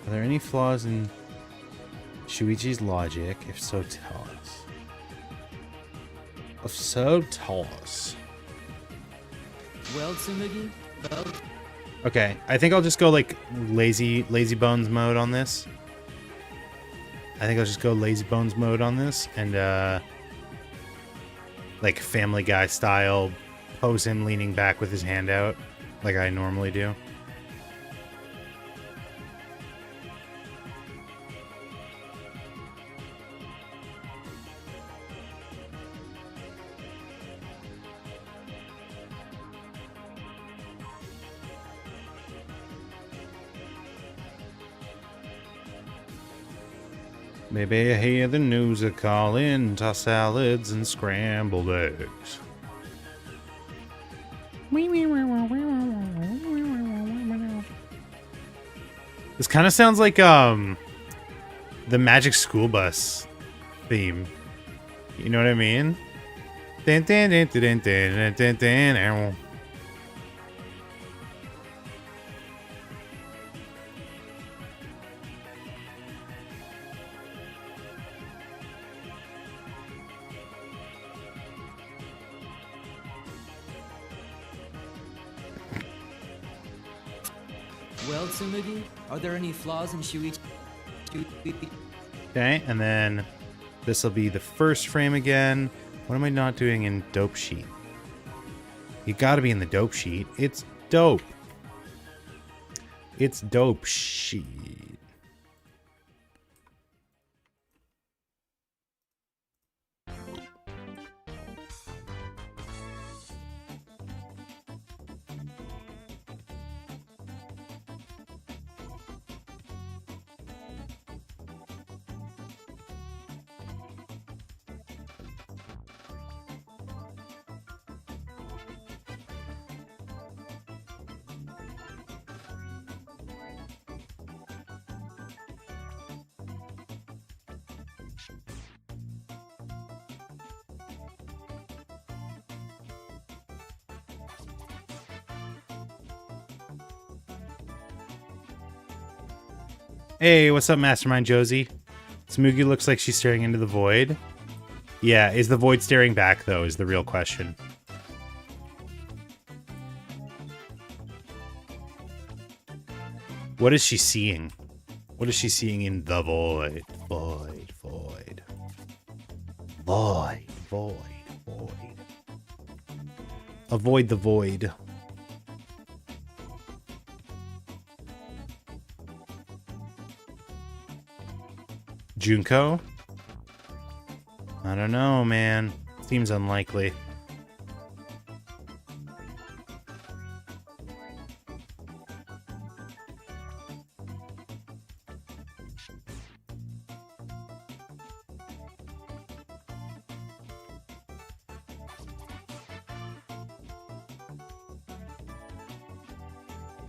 Are there any flaws in Shuichi's logic? If so, tell us. Well, Tsumugi, Okay, I think I'll just go, like, lazy bones mode on this. And like, Family Guy style, pose him leaning back with his hand out, like I normally do. Maybe I hear the news are calling, toss salads and scrambled eggs. This kind of sounds like the Magic School Bus theme. You know what I mean? Well, Tsumugi, are there any flaws in Shuichi? Okay, and then this will be the first frame again. What am I not doing in dope sheet? You gotta be in the dope sheet. It's dope. It's dope sheet. Hey, what's up, Mastermind Josie? Smoogie looks like she's staring into the void. Yeah, is the void staring back, though, is the real question. What is she seeing? What is she seeing in the void? Void, void. Void, void, void. Avoid the void. Junko? I don't know, man. Seems unlikely.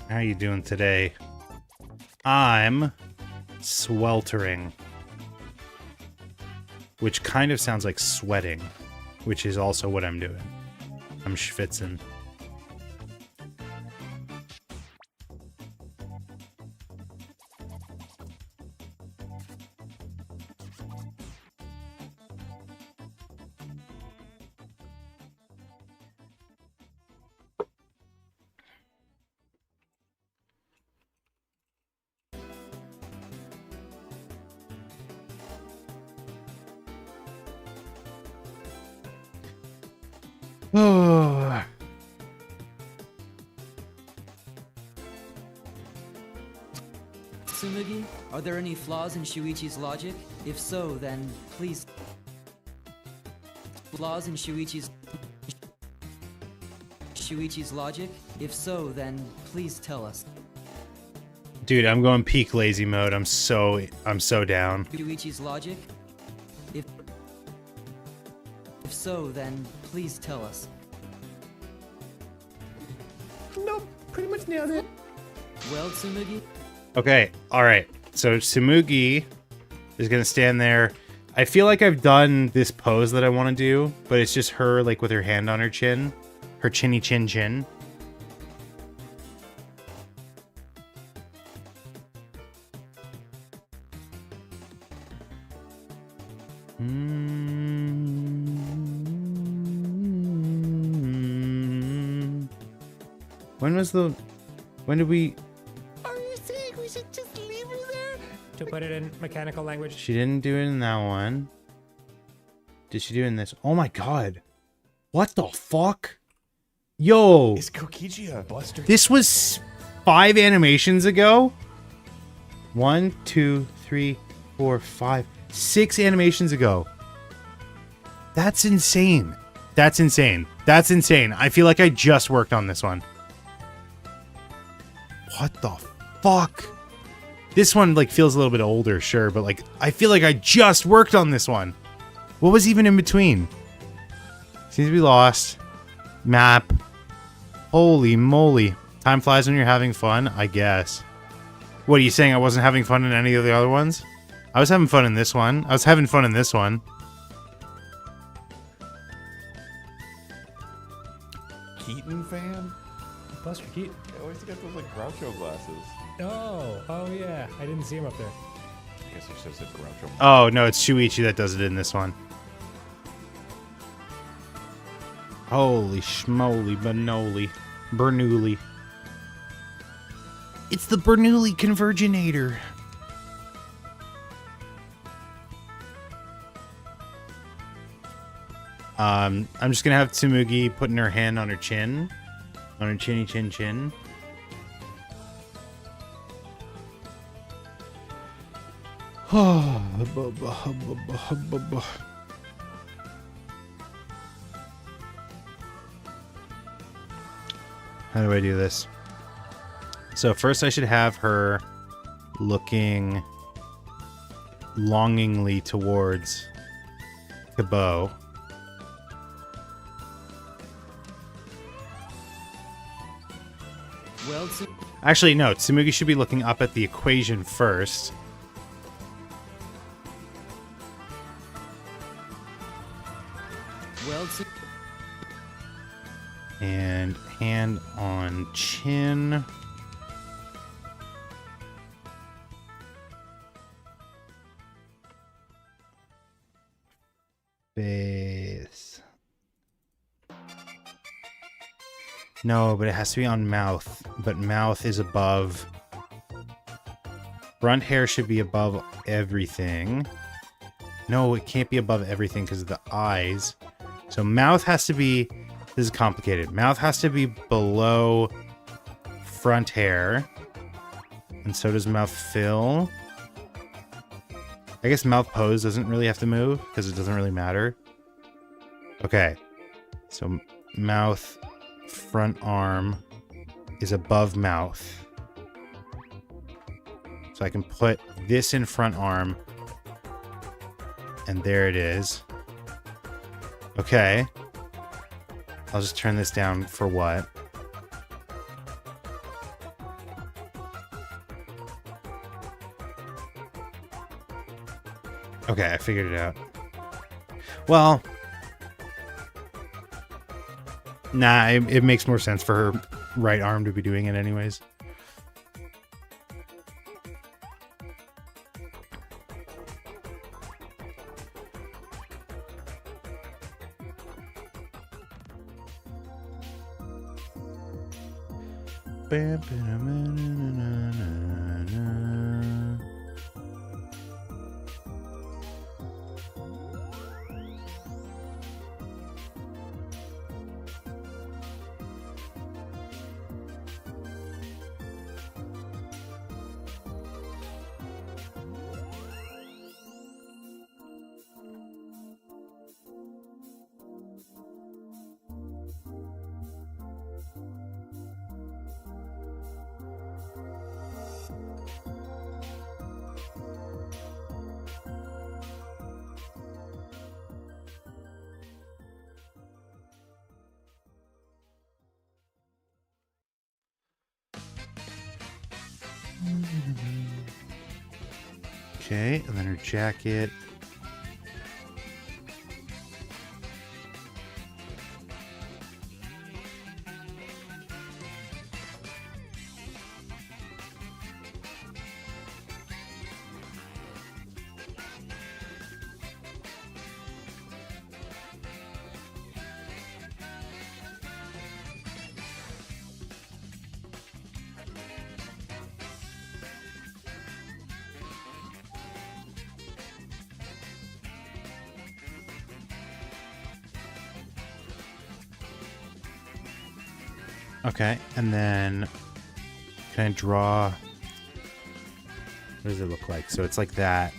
How are you doing today? I'm sweltering. Which kind of sounds like sweating, which is also what I'm doing. I'm schwitzing. Oh. Tsumugi, are there any flaws in Shuichi's logic? If so, then please... Flaws in Shuichi's logic? If so, then please tell us. Dude, I'm going peak lazy mode. I'm so down. Shuichi's logic? If so, then please tell us. Nope, pretty much nailed it. Well, Tsumugi? Okay, alright. So Tsumugi is gonna stand there. I feel like I've done this pose that I want to do, but it's just her like with her hand on her chin. Her chinny chin chin. When did we... Are you saying we should just leave her there? To put it in mechanical language. She didn't do it in that one. Did she do it in this? Oh my god. What the fuck? Yo. Is Kokichi a buster? This was 5 animations ago? 1, 2, 3, 4, 5, 6 animations ago. That's insane. That's insane. That's insane. I feel like I just worked on this one. What the fuck? This one like feels a little bit older, sure, but like I feel like I just worked on this one. What was even in between? Seems to be lost. Map. Holy moly. Time flies when you're having fun, I guess. What are you saying? I wasn't having fun in any of the other ones? I was having fun in this one. I was having fun in this one. Keaton fan? Buster Keaton. I always got those like Groucho glasses. Oh yeah. I didn't see him up there. I guess I should have said Groucho. Oh, no, it's Shuichi that does it in this one. Holy schmoly, Bernoulli. Bernoulli. It's the Bernoulli Converginator. I'm just gonna have Tsumugi putting her hand on her chin. On her chinny chin chin. How do I do this? So first I should have her looking longingly towards Kabo. Well, Actually, no. Tsumugi should be looking up at the equation first. Well, and hand on chin. Base. No, but it has to be on mouth. But mouth is above. Front hair should be above everything. No, it can't be above everything because of the eyes. So mouth has to be... This is complicated. Mouth has to be below front hair. And so does mouth fill. I guess mouth pose doesn't really have to move because it doesn't really matter. Okay. So mouth front arm is above mouth. So I can put this in front arm. And there it is. Okay. I'll just turn this down for what? Okay, I figured it out. Well, nah, it makes more sense for her right arm to be doing it anyways. Okay, and then her jacket. Okay, and then can I draw? What does it look like? So it's like that.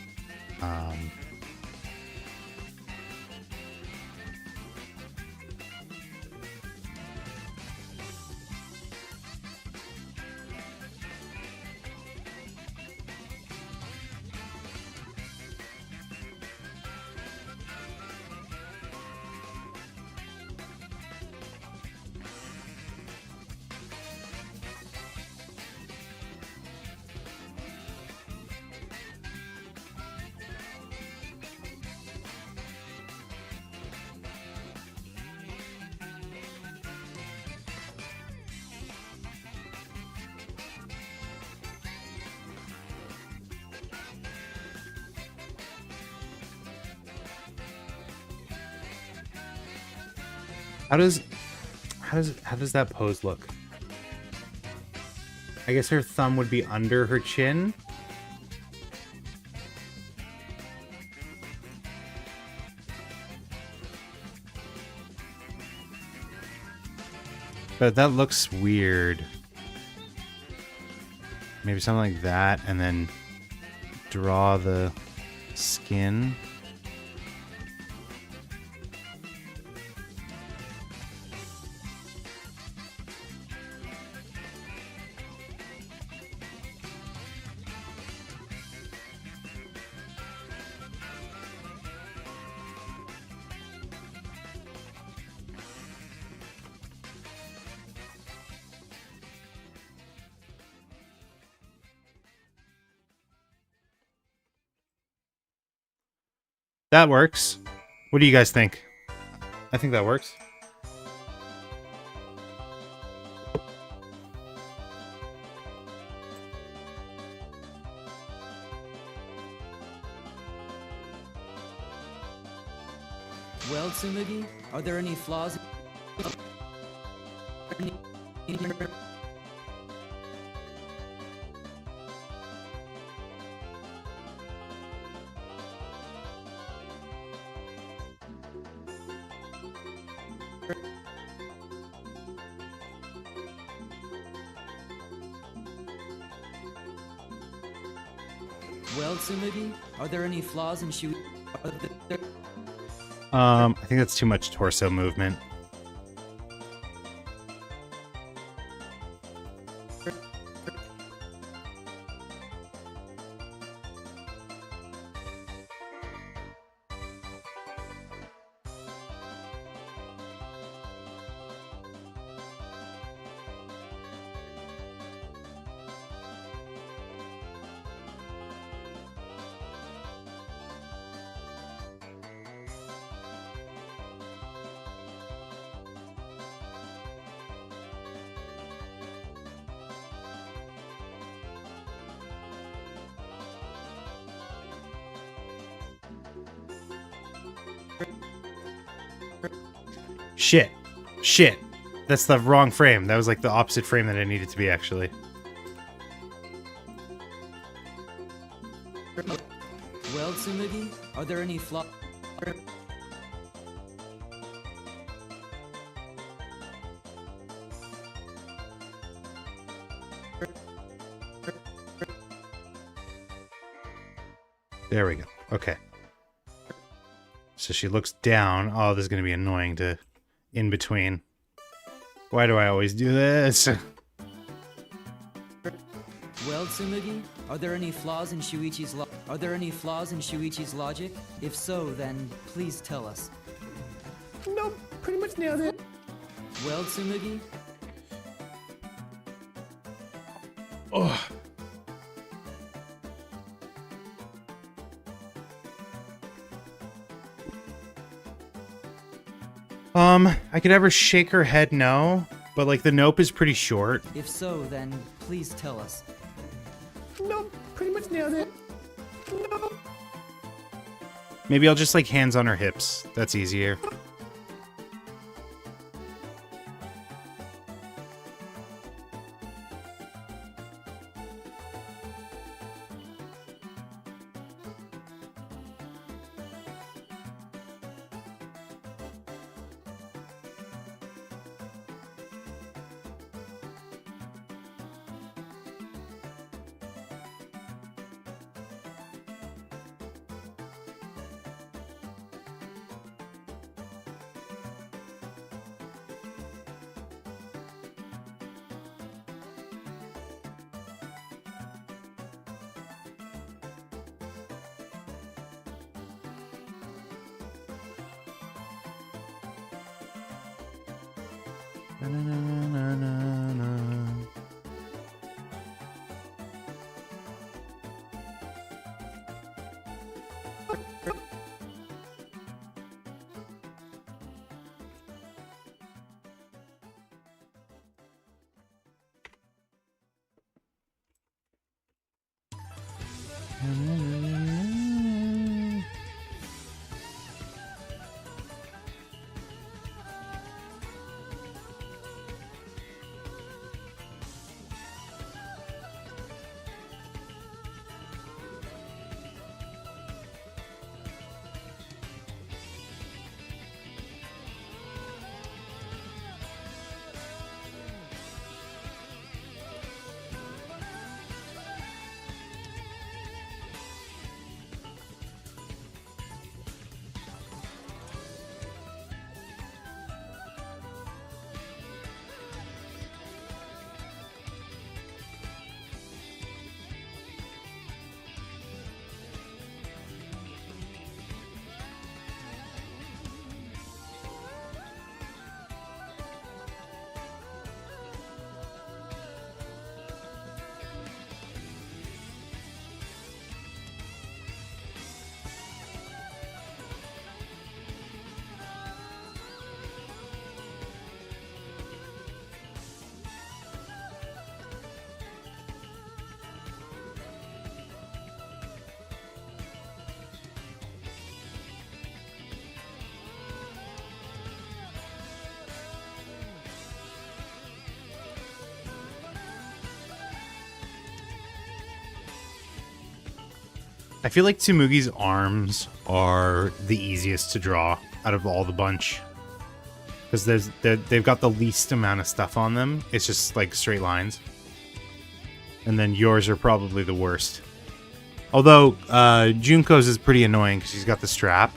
How does that pose look? I guess her thumb would be under her chin. But that looks weird. Maybe something like that, and then draw the skin. That works. What do you guys think? I think that works. Well, Tsumugi, are there any flaws? Well, Tsumugi, are there any flaws in Shui? I think that's too much torso movement. Shit. Shit. That's the wrong frame. That was like the opposite frame that I needed to be, actually. Well, Tsumugi, are there any flaws? There we go. Okay. So she looks down. Oh, this is going to be annoying to in between. Why do I always do this? Well, Tsumugi, are there any flaws in Shuichi's logic? If so, then please tell us. Nope, pretty much nailed it. Well, Tsumugi? Oh. I could ever shake her head no, but like the nope is pretty short. If so, then please tell us. Nope, pretty much nailed it. Nope. Maybe I'll just like hands on her hips. That's easier. I feel like Tsumugi's arms are the easiest to draw out of all the bunch. Because they've got the least amount of stuff on them. It's just like straight lines. And then yours are probably the worst. Although Junko's is pretty annoying because she's got the strap.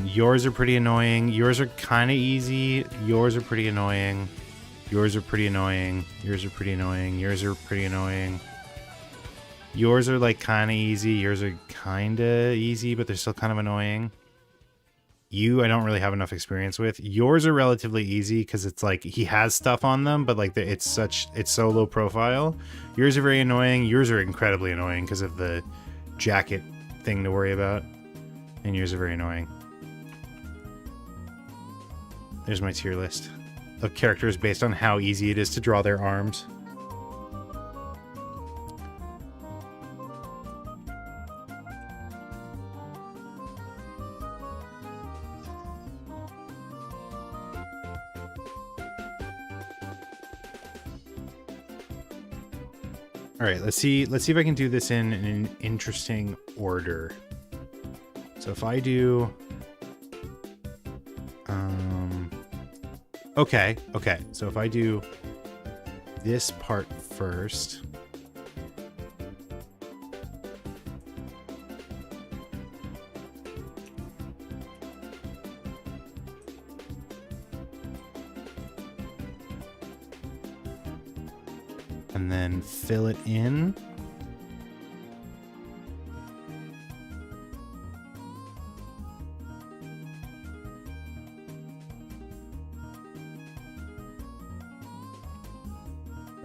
Yours are pretty annoying. Yours are kind of easy. Yours are pretty annoying. Yours are pretty annoying. Yours are pretty annoying. Yours are pretty annoying. Yours are like kind of easy. Yours are kind of easy, but they're still kind of annoying. You, I don't really have enough experience with. Yours are relatively easy because it's like he has stuff on them, but like it's so low profile. Yours are very annoying. Yours are incredibly annoying because of the jacket thing to worry about. And yours are very annoying. There's my tier list of characters based on how easy it is to draw their arms. All right, let's see if I can do this in an interesting order. So if I do okay. So if I do this part first. And then fill it in.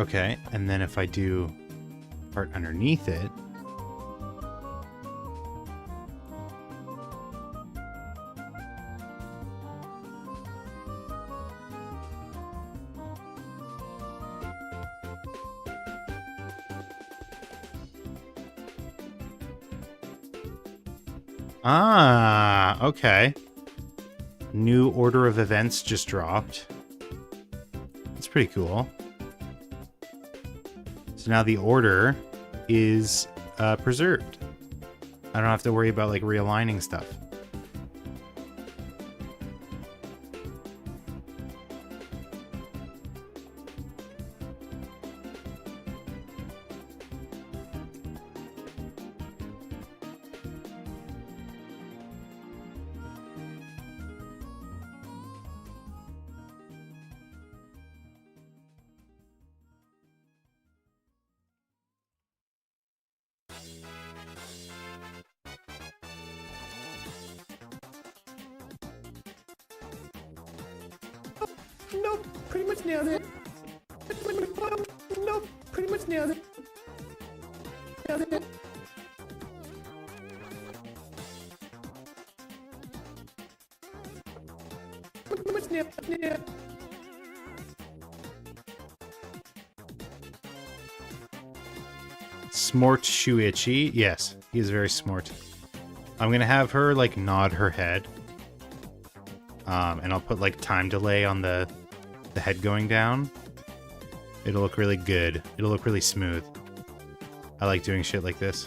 Okay, and then if I do part underneath it, okay. New order of events just dropped. That's pretty cool. So now the order is preserved. I don't have to worry about like realigning stuff. Nope, pretty much nailed it. Nope, pretty much nailed it. Nailed it. Pretty much nailed it. Smart Shuichi. Yes, he is very smart. I'm gonna have her like nod her head. And I'll put like time delay on the head going down. It'll look really good. It'll look really smooth. I like doing shit like this.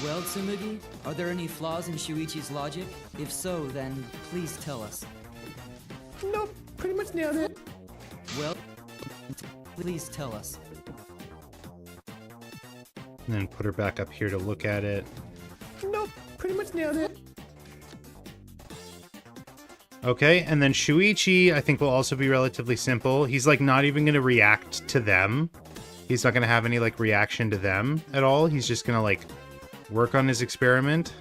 Well, Tsumugi, are there any flaws in Shuichi's logic? If so, then please tell us. Nope, pretty much nailed it. Well, please tell us. And then put her back up here to look at it. Nope, pretty much nailed it. Okay, and then Shuichi, I think, will also be relatively simple. He's like not even going to react to them. He's not going to have any like reaction to them at all. He's just going to like work on his experiment,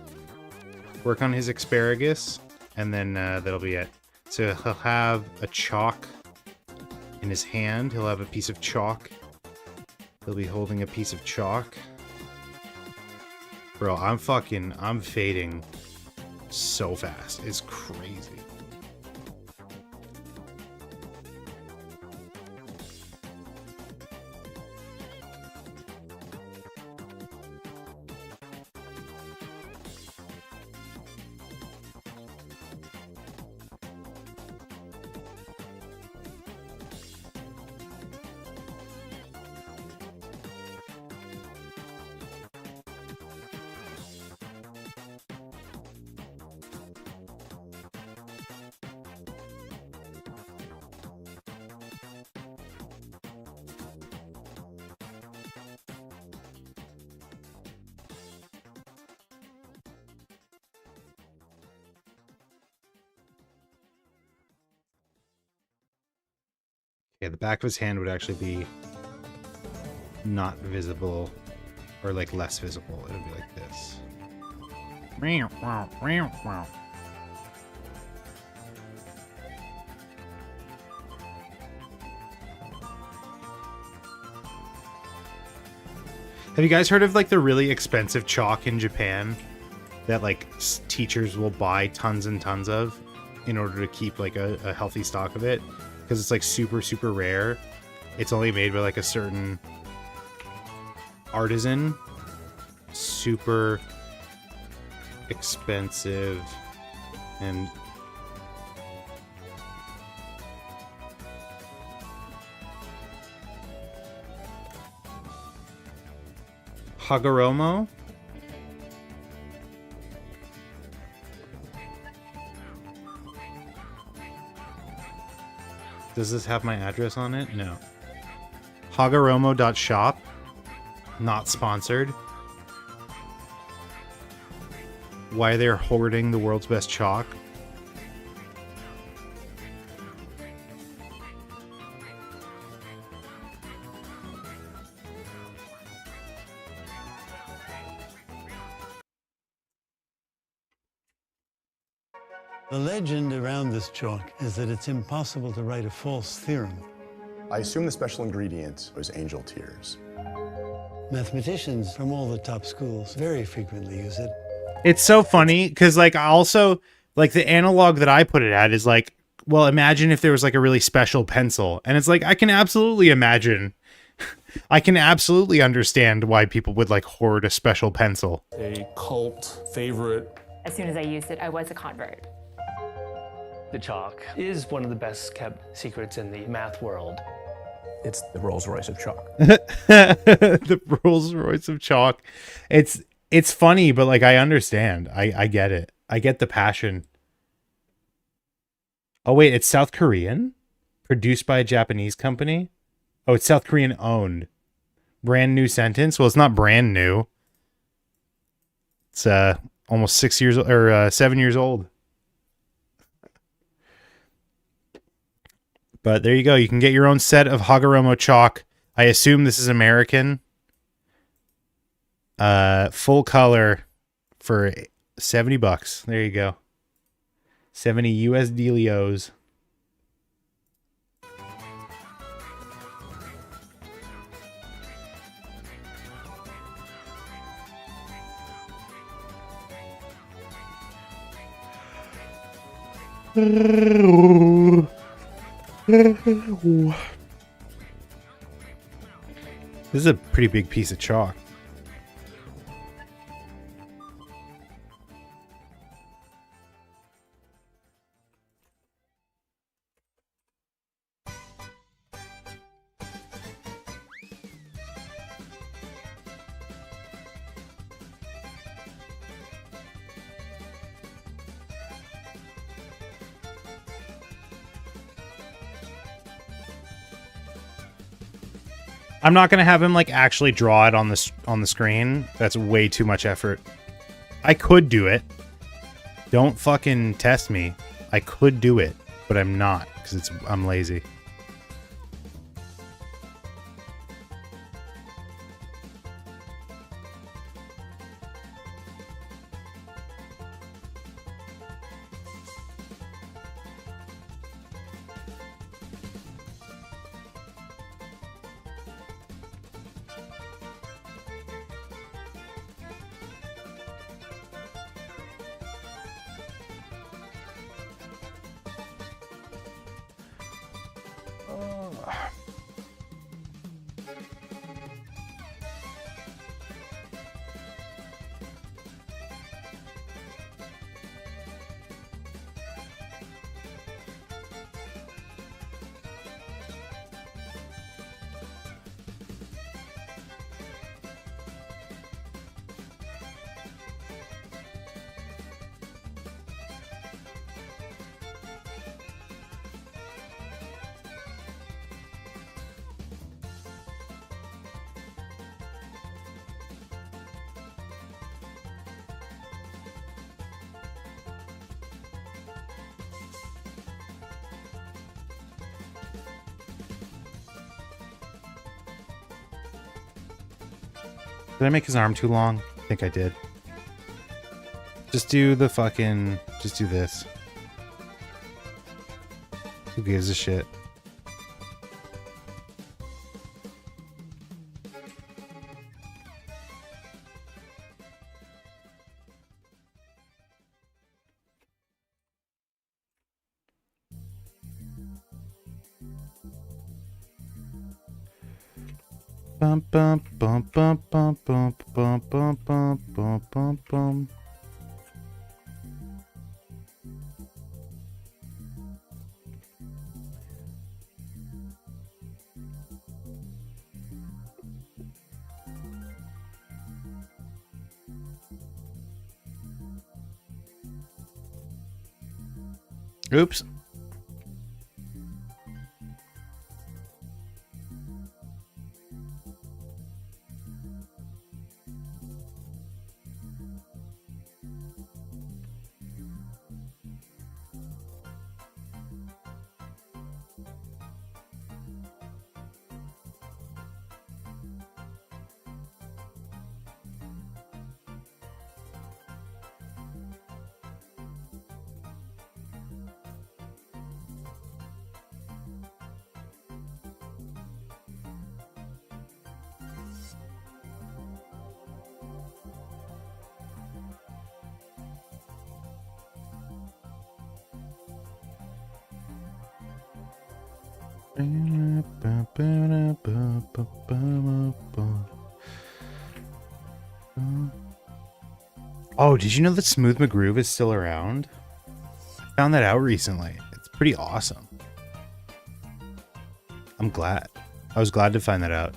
work on his asparagus, and then that'll be it. So he'll have a chalk in his hand. He'll have a piece of chalk. He'll be holding a piece of chalk. Bro, I'm fading so fast. It's crazy. Yeah, the back of his hand would actually be not visible, or like less visible. It would be like this. Have you guys heard of like the really expensive chalk in Japan that like teachers will buy tons and tons of in order to keep like a healthy stock of it? Because it's like super, super rare. It's only made by like a certain artisan. Super expensive. And Hagoromo. Does this have my address on it? No. Hagoromo.shop. Not sponsored. Why they're hoarding the world's best chalk. The legend around this chalk is that it's impossible to write a false theorem. I assume the special ingredient was angel tears. Mathematicians from all the top schools very frequently use it. It's so funny because like also like the analog that I put it at is like, well, imagine if there was like a really special pencil, and it's like I can absolutely imagine. I can absolutely understand why people would like hoard a special pencil. A cult favorite. As soon as I used it, I was a convert. The chalk is one of the best kept secrets in the math world. It's the Rolls Royce of chalk. The Rolls Royce of chalk. It's funny, but like I understand. I get it. I get the passion. Oh wait, it's South Korean? Produced by a Japanese company? Oh, it's South Korean owned. Brand new sentence? Well, it's not brand new. It's almost 6 years or 7 years old. But there you go. You can get your own set of Hagoromo chalk. I assume this is American. Full color for $70. There you go. 70 US Delios. This is a pretty big piece of chalk. I'm not gonna have him like actually draw it on the screen. That's way too much effort. I could do it. Don't fucking test me. I could do it, but I'm not because I'm lazy. Did I make his arm too long? I think I did. Just do the fucking... Just do this. Who gives a shit? Bum bum bum bum bum bum bum bum bum bum bum bum. Oops. Oh, did you know that Smooth McGroove is still around? I found that out recently. It's pretty awesome. I'm glad. I was glad to find that out.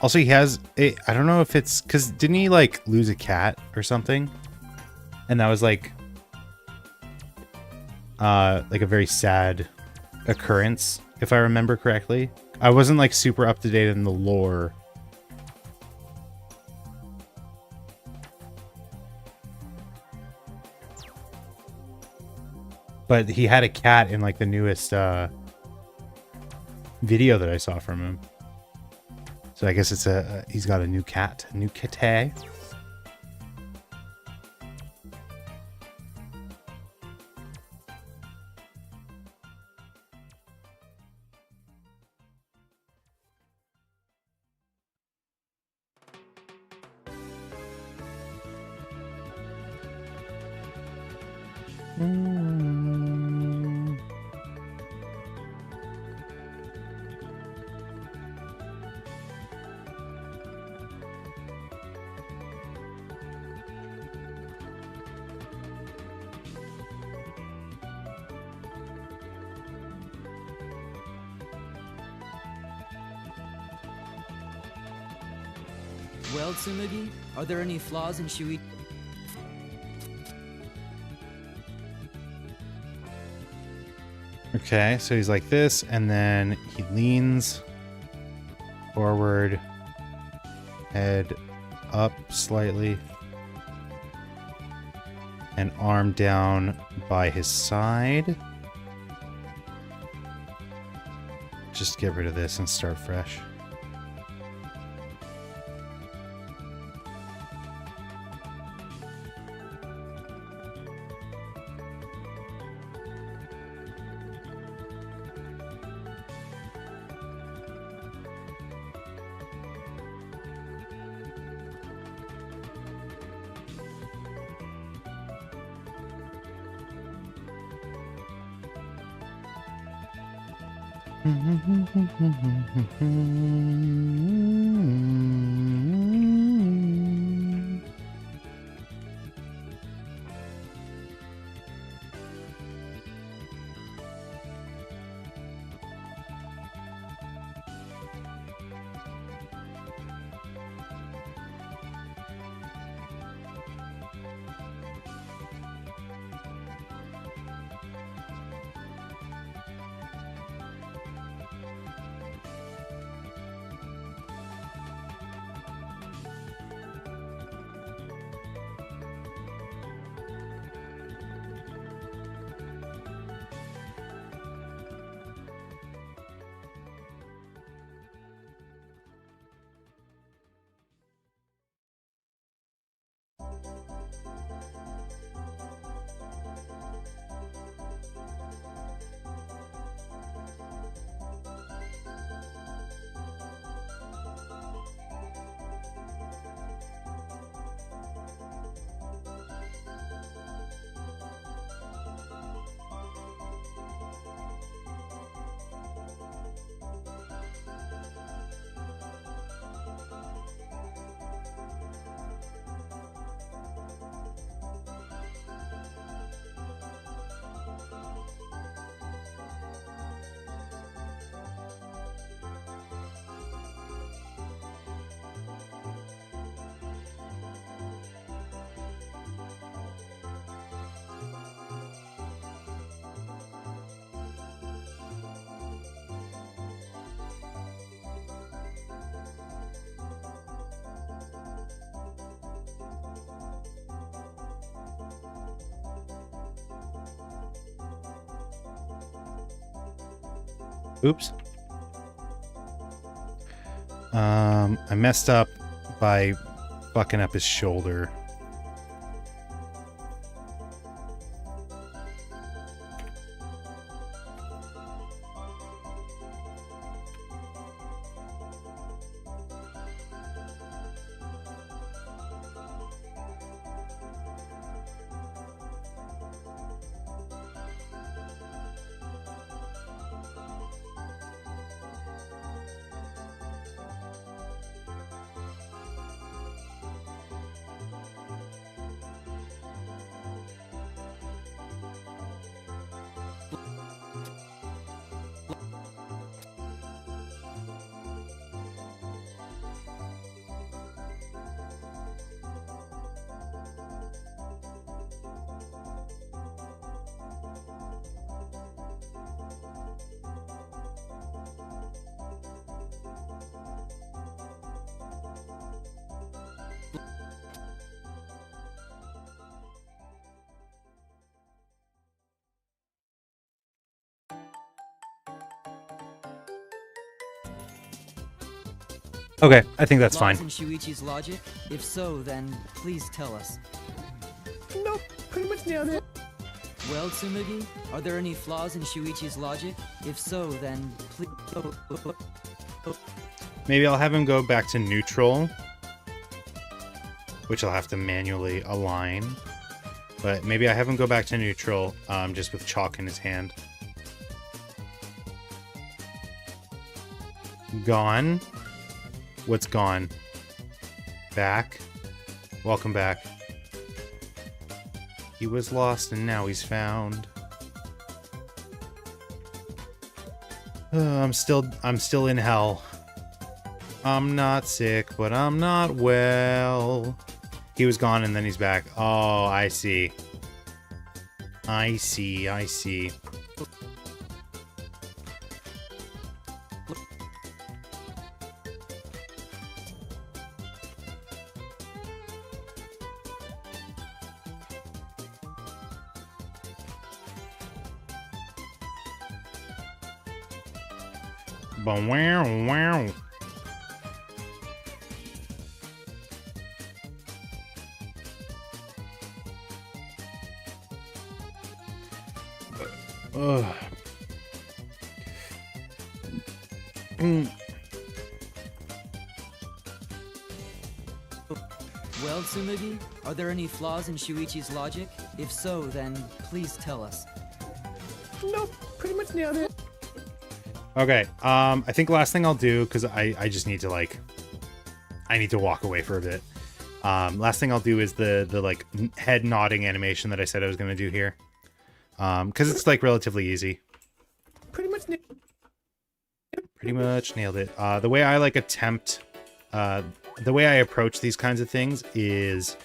Also, he has a, I don't know if it's because didn't he like lose a cat or something? And that was like a very sad occurrence, if I remember correctly. I wasn't like super up to date in the lore. But he had a cat in like the newest video that I saw from him. So I guess it's he's got a new cat, a new kitty. Well, Tsunugi, are there any flaws in Shuichi? Okay, so he's like this, and then he leans forward, head up slightly, and arm down by his side. Just get rid of this and start fresh. Oops. I messed up by fucking up his shoulder. Okay, I think that's fine. Flaws in Shuichi's logic? If so, then please tell us. Nope, pretty much nailed it. Well, Tsumugi, are there any flaws in Shuichi's logic? If so, then please... Maybe I'll have him go back to neutral, which I'll have to manually align. But maybe I have him go back to neutral, just with chalk in his hand. Gone. What's gone? Back. Welcome back. He was lost and now he's found. I'm still in hell. I'm not sick, but I'm not well. He was gone and then he's back. Oh, I see. I see, I see. Wow, wow. Ugh. Well, Tsumugi, are there any flaws in Shuichi's logic? If so, then please tell us. Nope, pretty much nailed it. Okay, I think last thing I'll do, because I just need to, like, I need to walk away for a bit. Last thing I'll do is the like, head nodding animation that I said I was going to do here. Because it's, like, relatively easy. Pretty much nailed it. The way I, like, the way I approach these kinds of things is,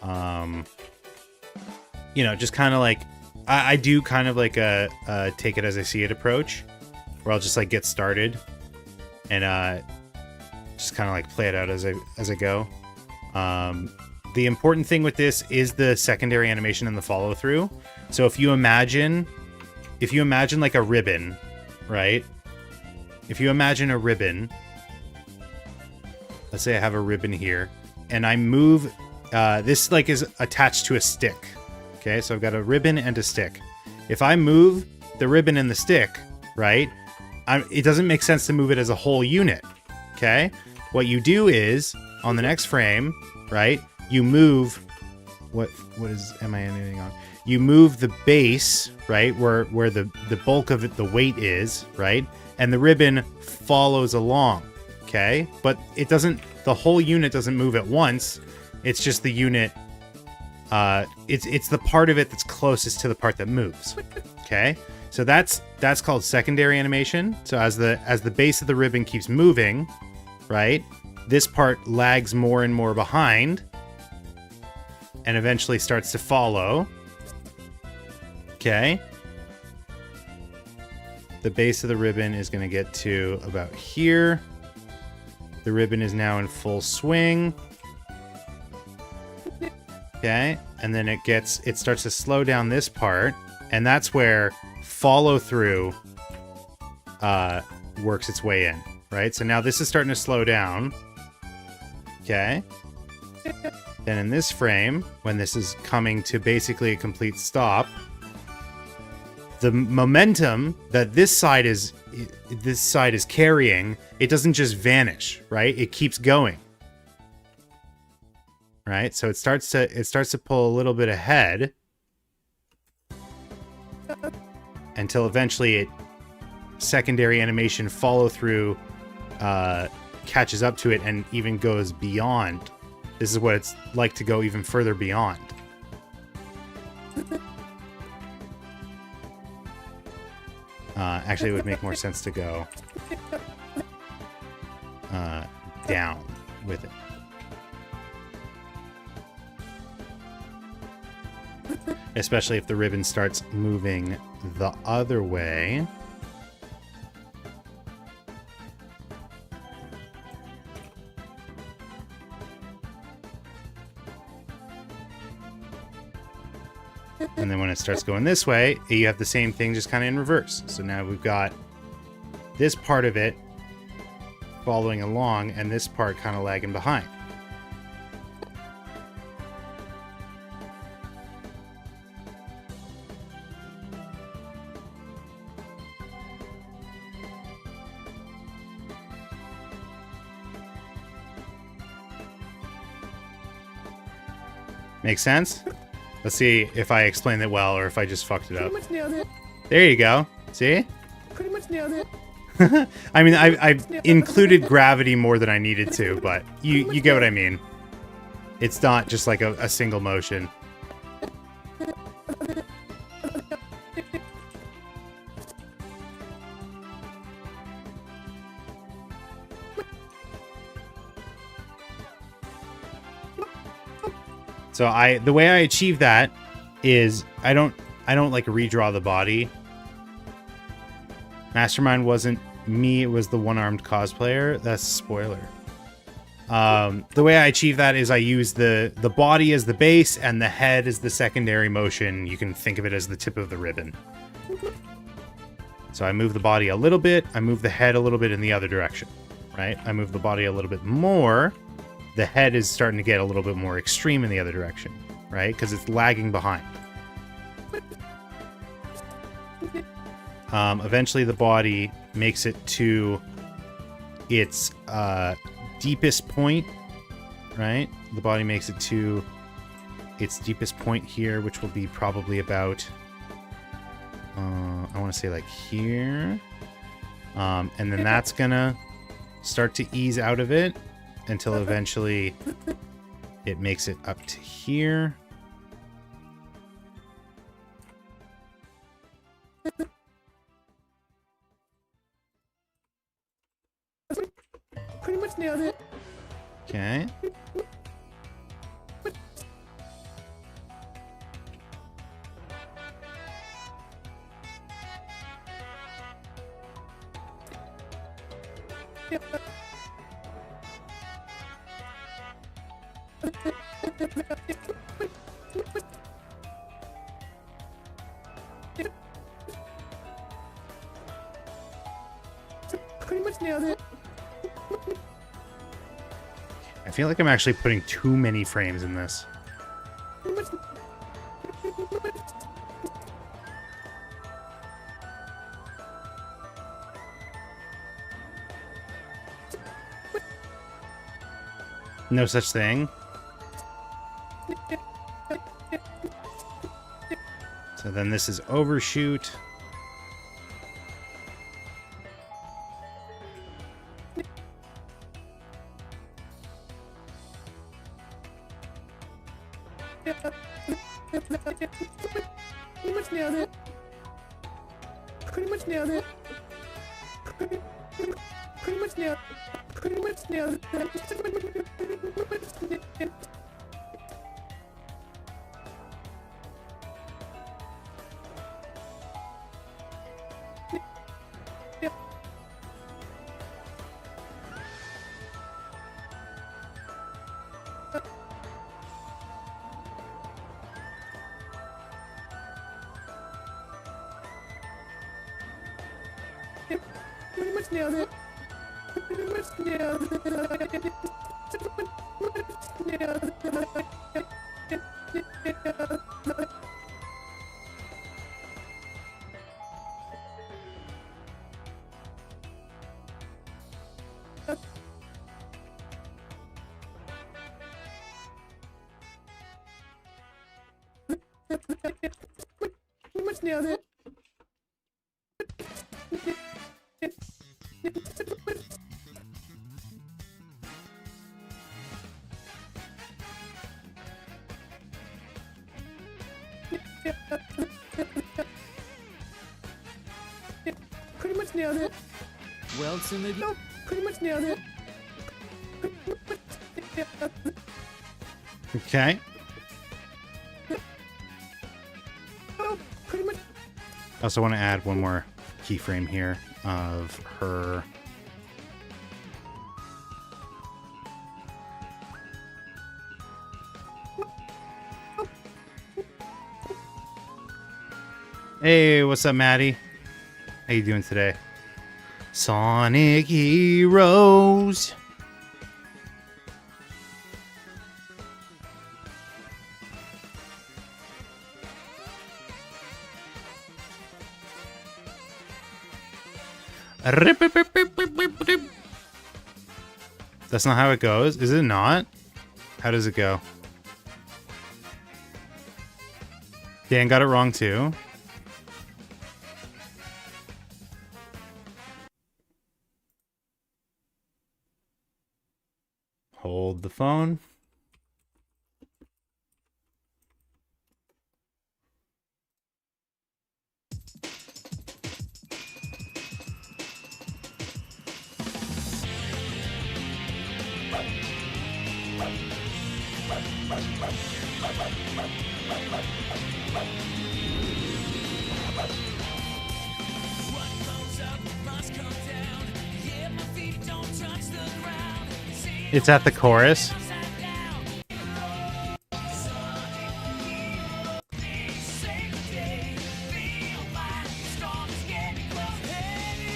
you know, just kind of like, I do kind of like a take it as I see it approach, where I'll just like get started and just kind of like play it out as I go. The important thing with this is the secondary animation and the follow through. So if you imagine like a ribbon, right? If you imagine a ribbon, let's say I have a ribbon here, and I move, this like is attached to a stick. Okay, so I've got a ribbon and a stick. If I move the ribbon and the stick, right, it doesn't make sense to move it as a whole unit. Okay, what you do is on the next frame, right, you move am I animating on? You move the base, right, where the bulk of it, the weight is, right, and the ribbon follows along. Okay, but it doesn't, the whole unit doesn't move at once. It's just the unit, it's the part of it that's closest to the part that moves. Okay, so that's called secondary animation. So as the base of the ribbon keeps moving, right, this part lags more and more behind and eventually starts to follow. Okay, the base of the ribbon is going to get to about here. The ribbon is now in full swing. Okay, and then it starts to slow down this part, and that's where follow through works its way in, right? So now this is starting to slow down. Okay. Then in this frame, when this is coming to basically a complete stop, the momentum that this side is carrying, it doesn't just vanish, right? It keeps going. Right? So it starts to pull a little bit ahead until eventually secondary animation follow through catches up to it and even goes beyond. This is what it's like to go even further beyond. Actually, it would make more sense to go down with it. Especially if the ribbon starts moving the other way. And then when it starts going this way, you have the same thing just kind of in reverse. So now we've got this part of it following along and this part kind of lagging behind. Make sense? Let's see if I explained it well or if I just fucked it up. Pretty much nailed it. There you go. See? Pretty much nailed it. I mean, I've included gravity more than I needed to, but you get what I mean. It's not just like a single motion. So the way I achieve that is I don't like redraw the body. Mastermind wasn't me, it was the one-armed cosplayer. That's a spoiler. The way I achieve that is I use the body as the base and the head as the secondary motion. You can think of it as the tip of the ribbon. So I move the body a little bit, I move the head a little bit in the other direction, right? I move the body a little bit more. The head is starting to get a little bit more extreme in the other direction, right? Because it's lagging behind. Eventually the body makes it to its deepest point, right? The body makes it to its deepest point here, which will be probably about, I want to say like here. And then that's gonna start to ease out of it until eventually it makes it up to here. Pretty much nailed it. Okay. Pretty much nailed it. I feel like I'm actually putting too many frames in this. No such thing. So then this is overshoot. Pretty much nailed it. Pretty much nailed it. Pretty much nailed it. Pretty much nailed it. Pretty much nailed it. Pretty much nailed it. Nailed it. Pretty much nailed it. Pretty much nailed it. Well, Tsumugi? No, pretty much nailed it. Okay. Oh, pretty much. I also want to add one more keyframe here of her. Hey, what's up, Maddie? How you doing today? Sonic Heroes. That's not how it goes. Is it not? How does it go? Dan got it wrong too. Hold the phone. It's at the chorus.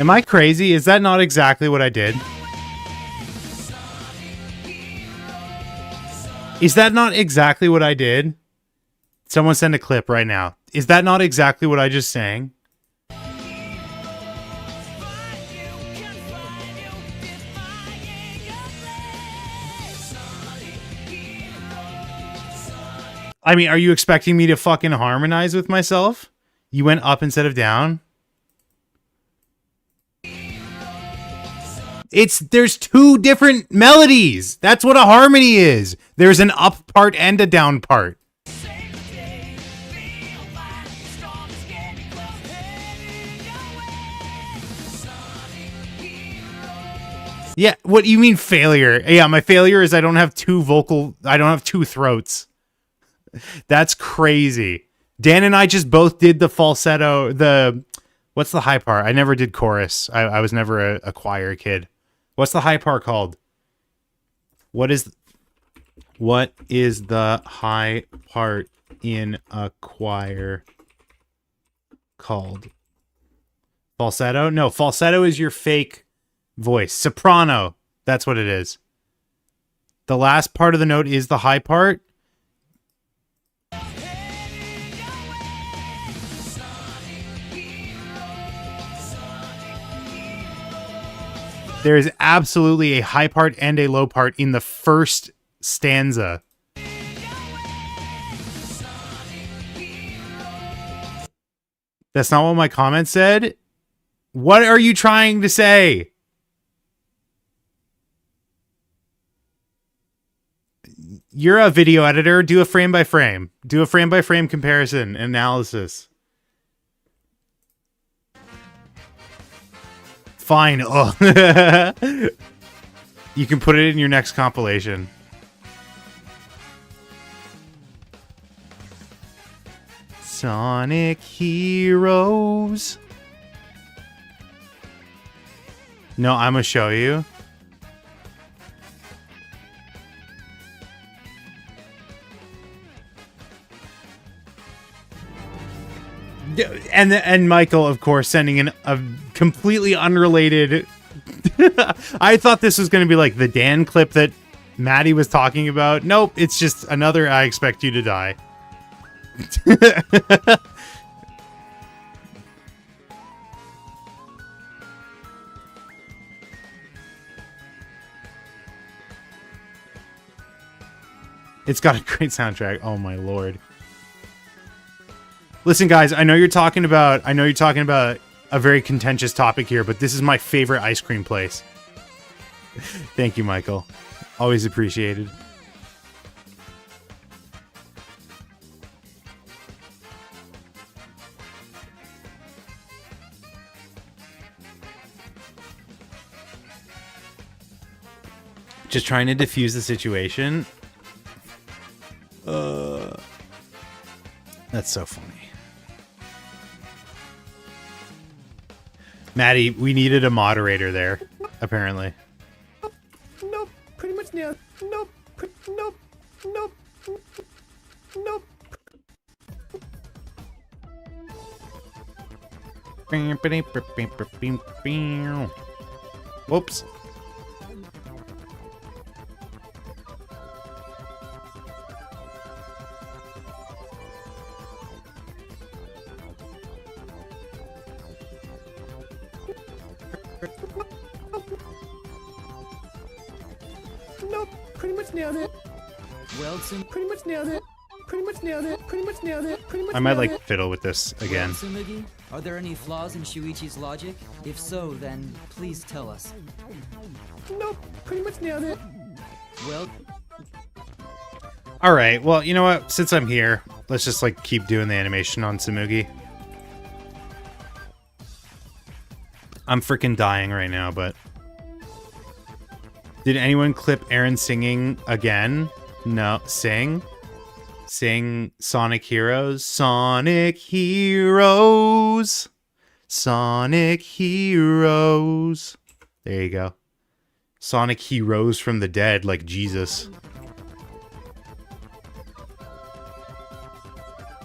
Am I crazy? Is that not exactly what I did? Is that not exactly what I did? Someone send a clip right now. Is that not exactly what I just sang? I mean, are you expecting me to fucking harmonize with myself? You went up instead of down? There's two different melodies. That's what a harmony is. There's an up part and a down part. Yeah, what do you mean failure? Yeah, my failure is I don't have two throats. That's crazy. Dan and I just both did the falsetto, what's the high part? I never did chorus. I was never a choir kid. What's the high part called? What is the high part in a choir called? Falsetto? No, falsetto is your fake voice. Soprano. That's what it is. The last part of the note is the high part. There is absolutely a high part and a low part in the first stanza. That's not what my comment said. What are you trying to say? You're a video editor. Do a frame by frame. Do a frame by frame comparison analysis. Fine. Oh. You can put it in your next compilation. Sonic Heroes. No, I'm gonna show you. And Michael, of course, sending in a completely unrelated. I thought this was going to be like the Dan clip that Maddie was talking about. Nope, it's just another I expect you to die. It's got a great soundtrack. Oh my lord. Listen, guys, I know you're talking about a very contentious topic here, but this is my favorite ice cream place. Thank you, Michael. Always appreciated. Just trying to diffuse the situation. That's so funny. Maddie, we needed a moderator there, apparently. Nope, pretty much nailed. Nope, nope, nope, nope. Whoops. Nope, pretty much nailed it. Well, pretty much nailed it. Pretty much nailed it. Pretty much nailed it. Pretty much. I might nailed like it. fiddle with this again. Well, Tsumugi, are there any flaws in Shuichi's logic? If so, then please tell us. Nope, pretty much nailed it. Well. All right. Well, you know what? Since I'm here, let's just like keep doing the animation on Tsumugi. I'm freaking dying right now, but did anyone clip Aaron singing again? No, sing Sonic Heroes. Sonic Heroes. Sonic Heroes. There you go. Sonic Heroes from the dead, like Jesus.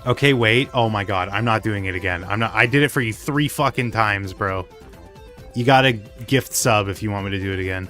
Okay, wait. Oh my god, I'm not doing it again. I did it for you 3 fucking times, bro. You gotta gift sub if you want me to do it again.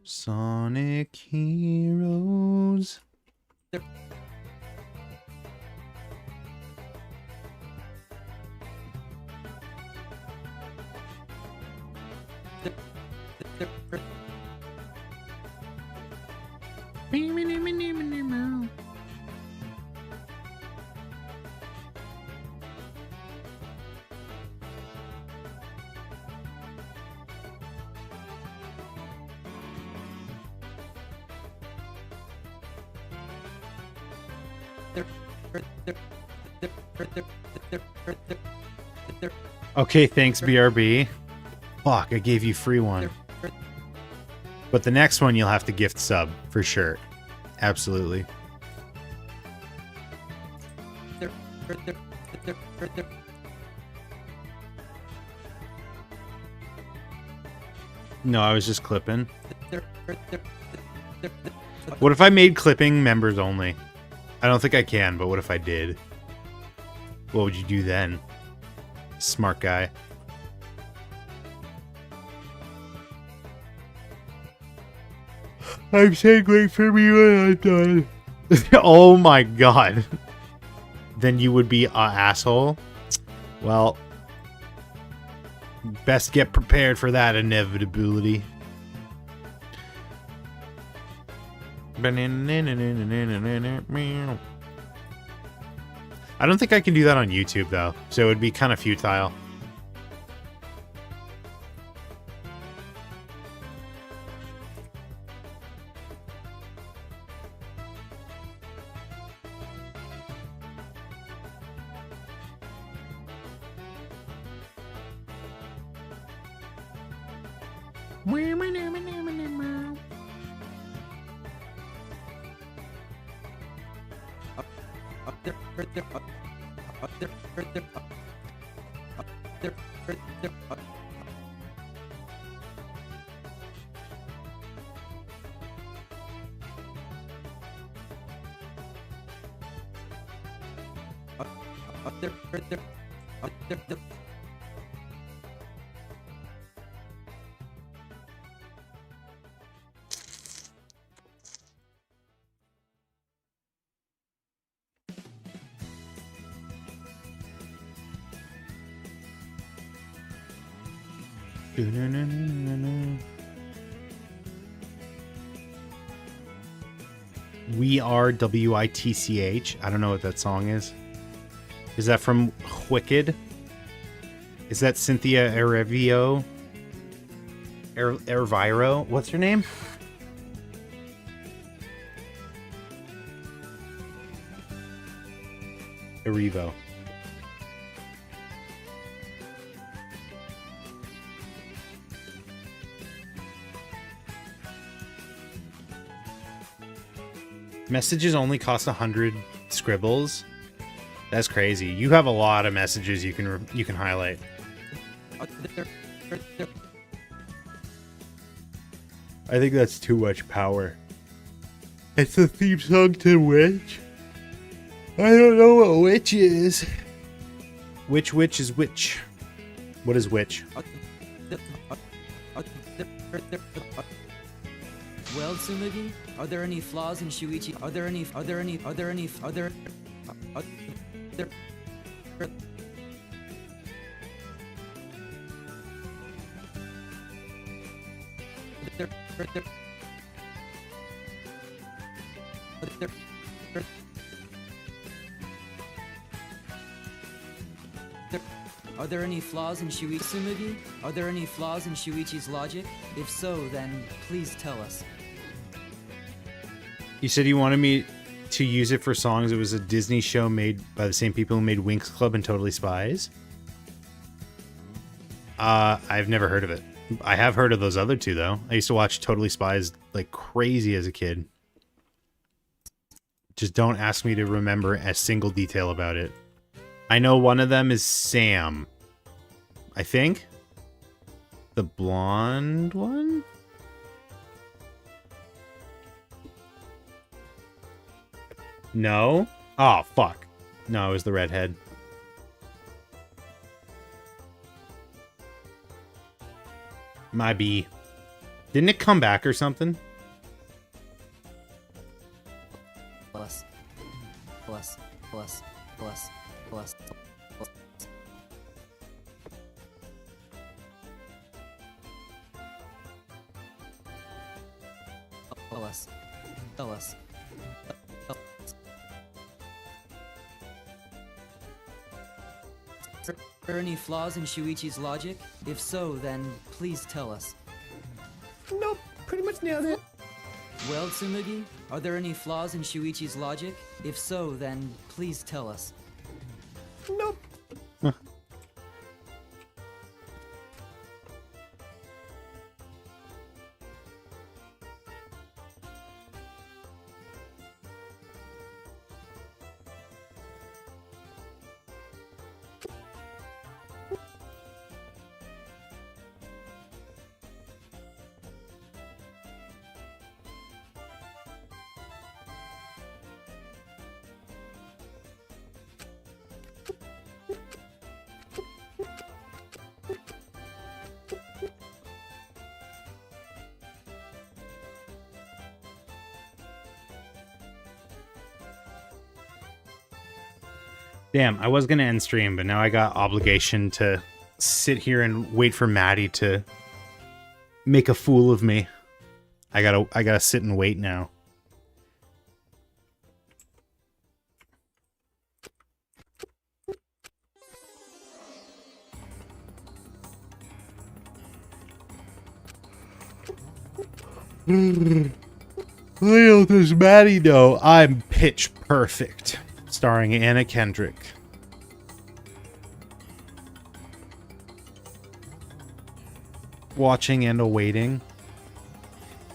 Sonic Heroes. Okay, thanks, BRB. Fuck, I gave you free one. But the next one you'll have to gift sub, for sure. Absolutely. No, I was just clipping. What if I made clipping members only? I don't think I can, but what if I did? What would you do then? Smart guy. I'm saying wait for me when I'm done. Oh my god. Then you would be an asshole? Well, best get prepared for that inevitability. I don't think I can do that on YouTube, though, so it would be kind of futile. We Are WITCH. I don't know what that song is. Is that from Wicked? Is that Cynthia Erevio? Erviro? What's her name? Erivo. Messages only cost 100 scribbles. That's crazy. You have a lot of messages you can highlight. I think that's too much power. It's the theme song to Witch. I don't know what Witch is. Which witch is which? What is Witch? Well, Tsumugi, are there any flaws in Shuichi? Are there any flaws in Shuichi? Tsumugi, are there any flaws in Shuichi's logic? If so, then please tell us. You said you wanted me to use it for songs. It was a Disney show made by the same people who made Winx Club and Totally Spies. I've never heard of it. I have heard of those other two, though. I used to watch Totally Spies like crazy as a kid. Just don't ask me to remember a single detail about it. I know one of them is Sam. I think? The blonde one? No? Oh, fuck. No, it was the redhead. My B. Didn't it come back or something? Plus. Tell us. Are there any flaws in Shuichi's logic? If so, then please tell us. Nope, pretty much nailed it. Well, Tsumugi, are there any flaws in Shuichi's logic? If so, then please tell us. Nope. Damn, I was gonna end stream, but now I got obligation to sit here and wait for Maddie to make a fool of me. I gotta sit and wait now. Little does Maddie know I'm pitch perfect. Starring Anna Kendrick. watching and awaiting.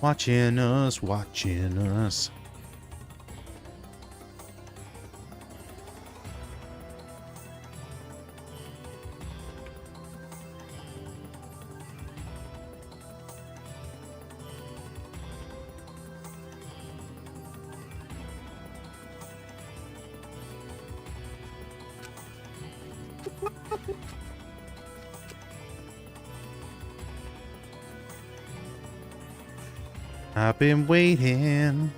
Watching us, watching us. I've been waiting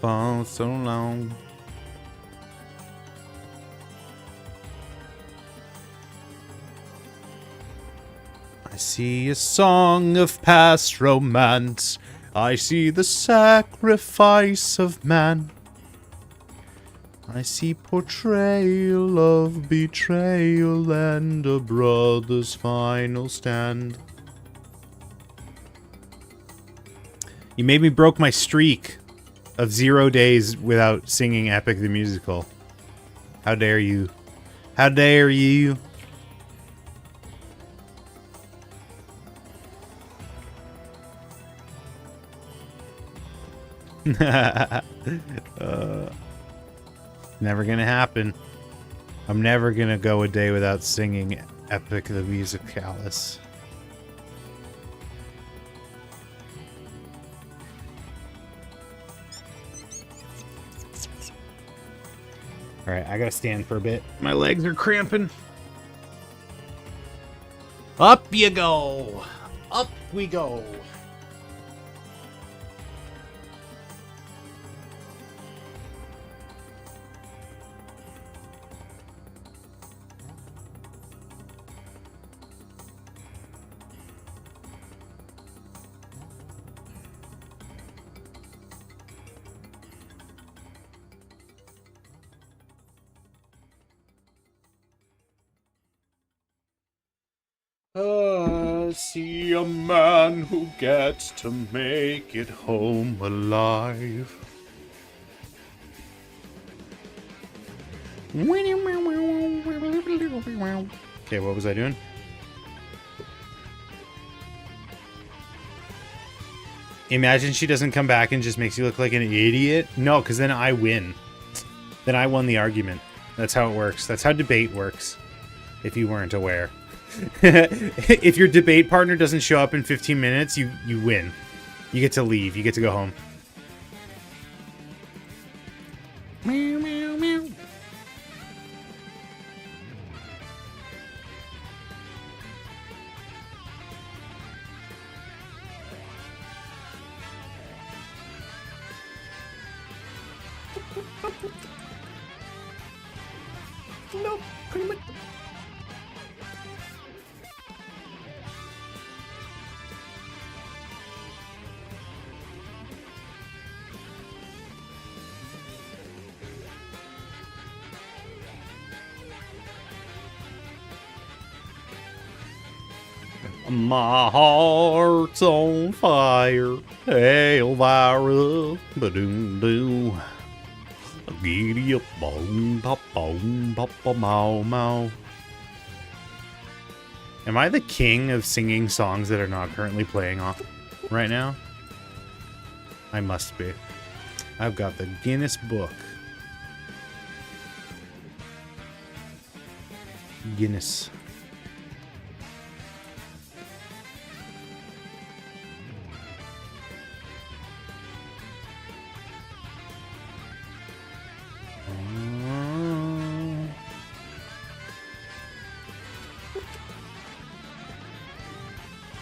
for so long. I see a song of past romance. I see the sacrifice of man. I see portrayal of betrayal and a brother's final stand. You made me broke my streak of 0 days without singing Epic the Musical. How dare you? How dare you? Never gonna happen. I'm never gonna go a day without singing Epic the Musicalis. Alright, I gotta stand for a bit. My legs are cramping. Up you go! Up we go! I see a man who gets to make it home alive. Okay, what was I doing? Imagine she doesn't come back and just makes you look like an idiot. No, because then I win. Then I won the argument. That's how it works. That's how debate works. If you weren't aware. If your debate partner doesn't show up in 15 minutes, you win. You get to leave. You get to go home. Meow, meow, meow. No, pretty much. My heart's on fire, Elvira, ba-doom-doo. Giddy up, boom, pop, mow, mow. Am I the king of singing songs that are not currently playing off right now? I must be. I've got the Guinness Book. Guinness.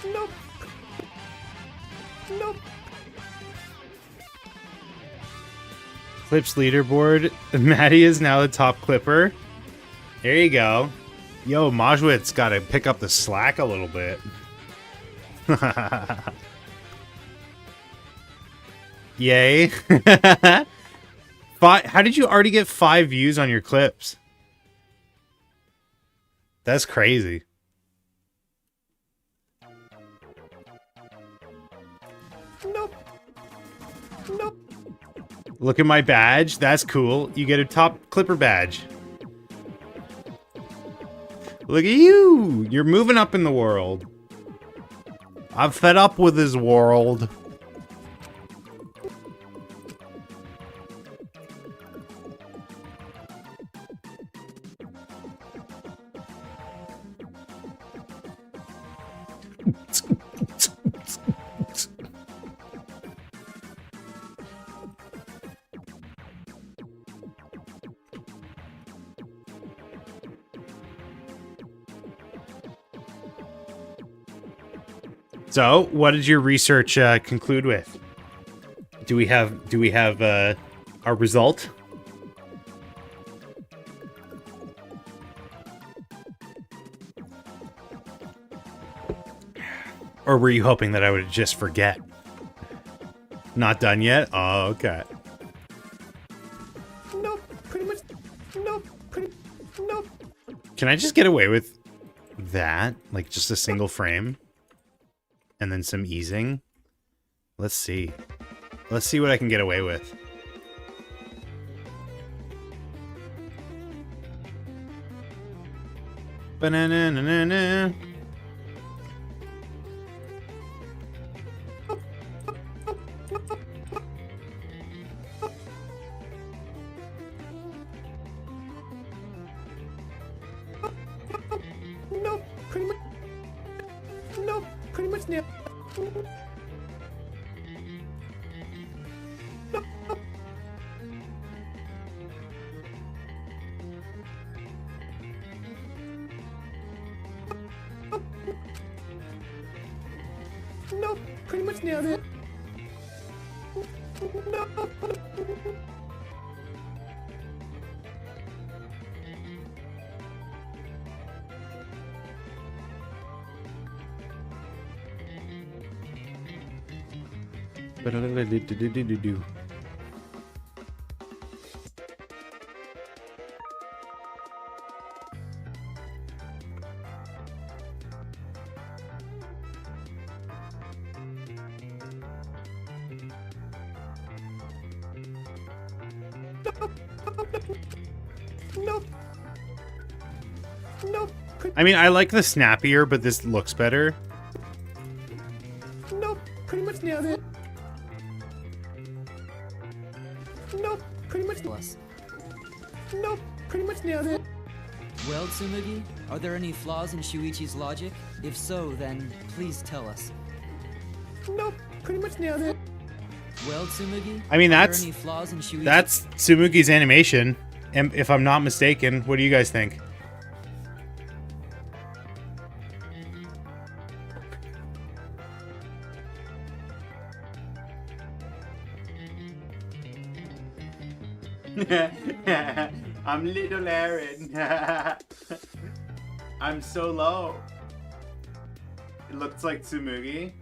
Nope. Nope. Clips leaderboard. Maddie is now the top clipper. There you go. Yo, Majwit's got to pick up the slack a little bit. Yay. How did you already get 5 views on your clips? That's crazy. Nope. Nope. Look at my badge. That's cool. You get a top clipper badge. Look at you! You're moving up in the world. I'm fed up with this world. So, what did your research conclude with? Do we have our result? Or were you hoping that I would just forget? Not done yet? Oh, okay. Nope, pretty much. Nope, nope. Can I just get away with that? Like just a single frame? And then some easing? Let's see. Let's see what I can get away with. Ba-na-na-na-na-na. Nope, pretty much. Nope, pretty much now. Nope, pretty much nailed it. Nope. Ba-da-da-da-do-do-do-do-do. Nope. Nope. I mean, I like the snappier, but this looks better. Nope, pretty much nailed it. Nope, pretty much. Nope, pretty much nailed it. Well, Tsumugi, are there any flaws in Shuichi's logic? If so, then please tell us. Nope, pretty much nailed it. Well, Tsumugi, I mean, are that's there any flaws in Shuichi? that's Tsumugi's animation, and if I'm not mistaken, what do you guys think? I'm little Aaron. I'm so low. It looks like Tsumugi.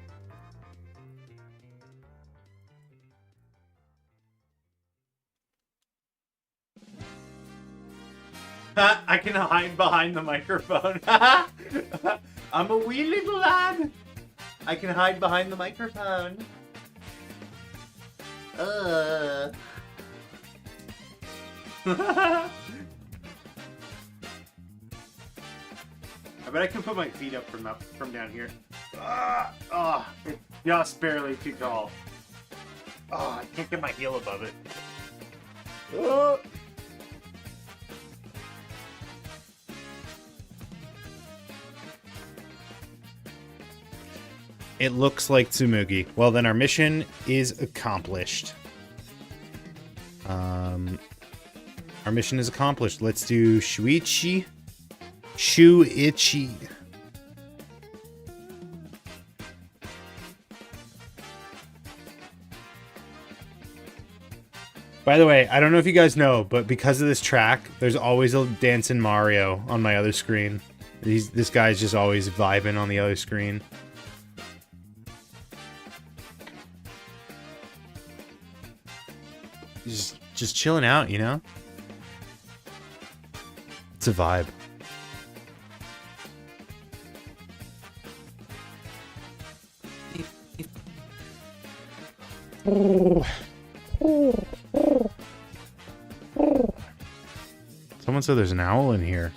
I can hide behind the microphone. I'm a wee little lad. I can hide behind the microphone. I bet I can put my feet up from down here. It's just barely too tall. I can't get my heel above it. It looks like Tsumugi. Well, then our mission is accomplished. Our mission is accomplished. Let's do Shuichi. Shuichi. By the way, I don't know if you guys know, but because of this track, there's always a dancing Mario on my other screen. This guy's just always vibing on the other screen. Just chilling out, you know? It's a vibe. Someone said there's an owl in here.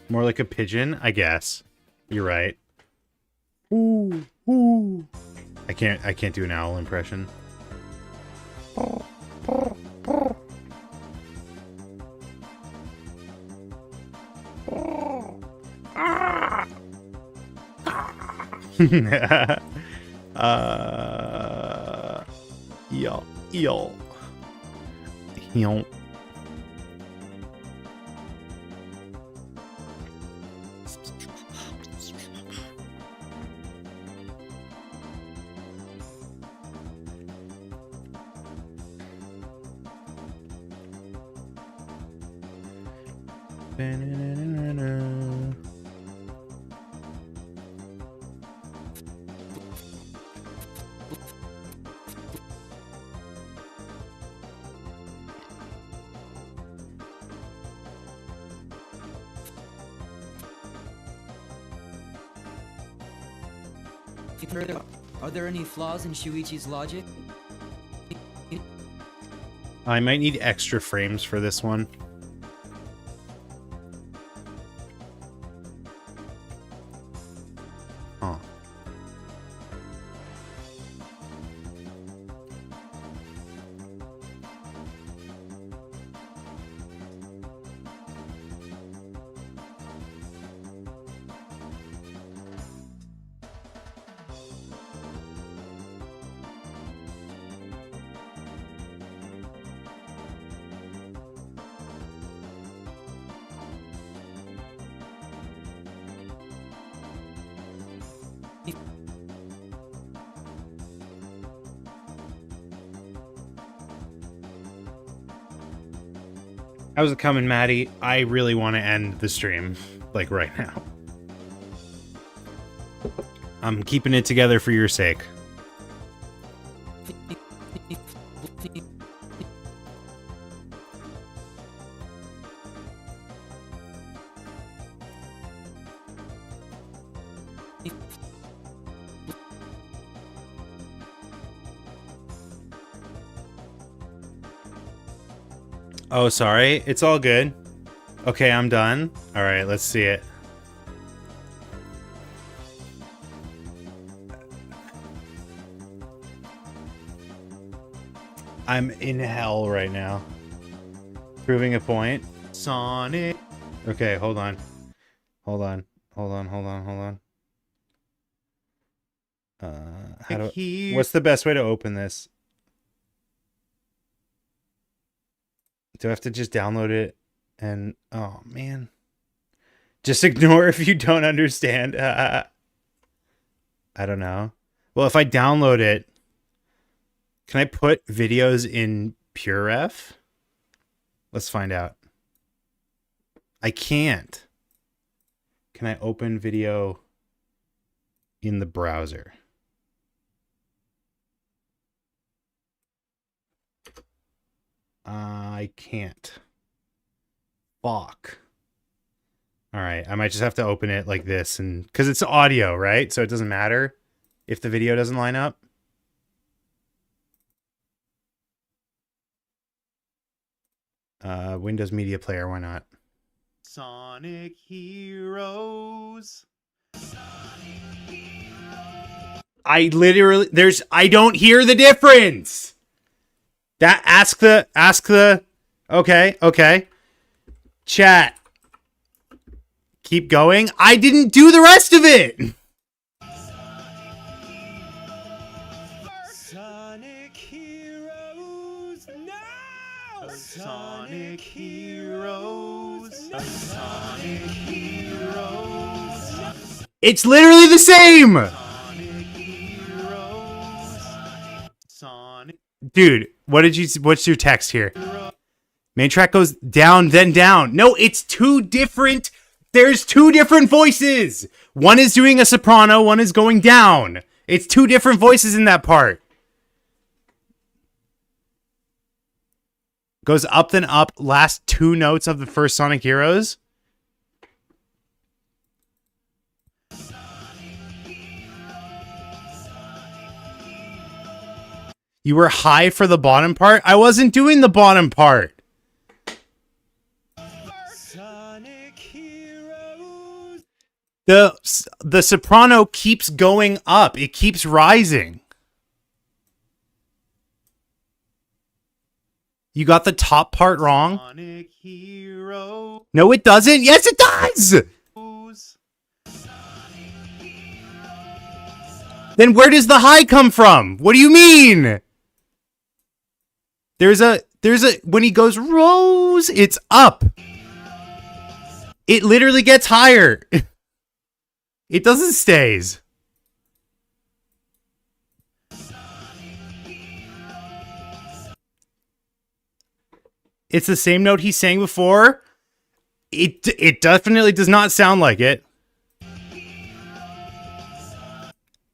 More like a pigeon, I guess. You're right. Ooh, ooh. I can't do an owl impression. Yo. Are there any flaws in Shuichi's logic? I might need extra frames for this one. Huh. How's it coming, Maddie? I really want to end the stream, like, right now. I'm keeping it together for your sake. Oh, sorry. It's all good. Okay, I'm done. All right, let's see it. I'm in hell right now. Proving a point. Sonic. Okay, hold on. Hold on. What's the best way to open this? Do I have to just download it? And oh man, just ignore if you don't understand. I don't know. Well, if I download it, can I put videos in PureRef? Let's find out. I can't. Can I open video in the browser? I can't. Fuck. All right, I might just have to open it like this, and because it's audio, right? So it doesn't matter if the video doesn't line up. Windows Media Player, why not? Sonic Heroes. I don't hear the difference. Ask the okay. Chat. Keep going. I didn't do the rest of it. Sonic Heroes. No. Sonic Heroes. Sonic Heroes. It's literally the same. Sonic Heroes. Sonic. Dude, what's your text here? Main track goes down, then down. No, it's two different. There's two different voices. One is doing a soprano, one is going down. It's two different voices in that part. Goes up, then up. Last two notes of the first Sonic Heroes. You were high for the bottom part? I wasn't doing the bottom part. The soprano keeps going up. It keeps rising. You got the top part wrong. No, it doesn't. Yes, it does. Then where does the high come from? What do you mean? There's a when he goes rose, it's up. It literally gets higher. It doesn't stays. It's the same note he sang before. It definitely does not sound like it.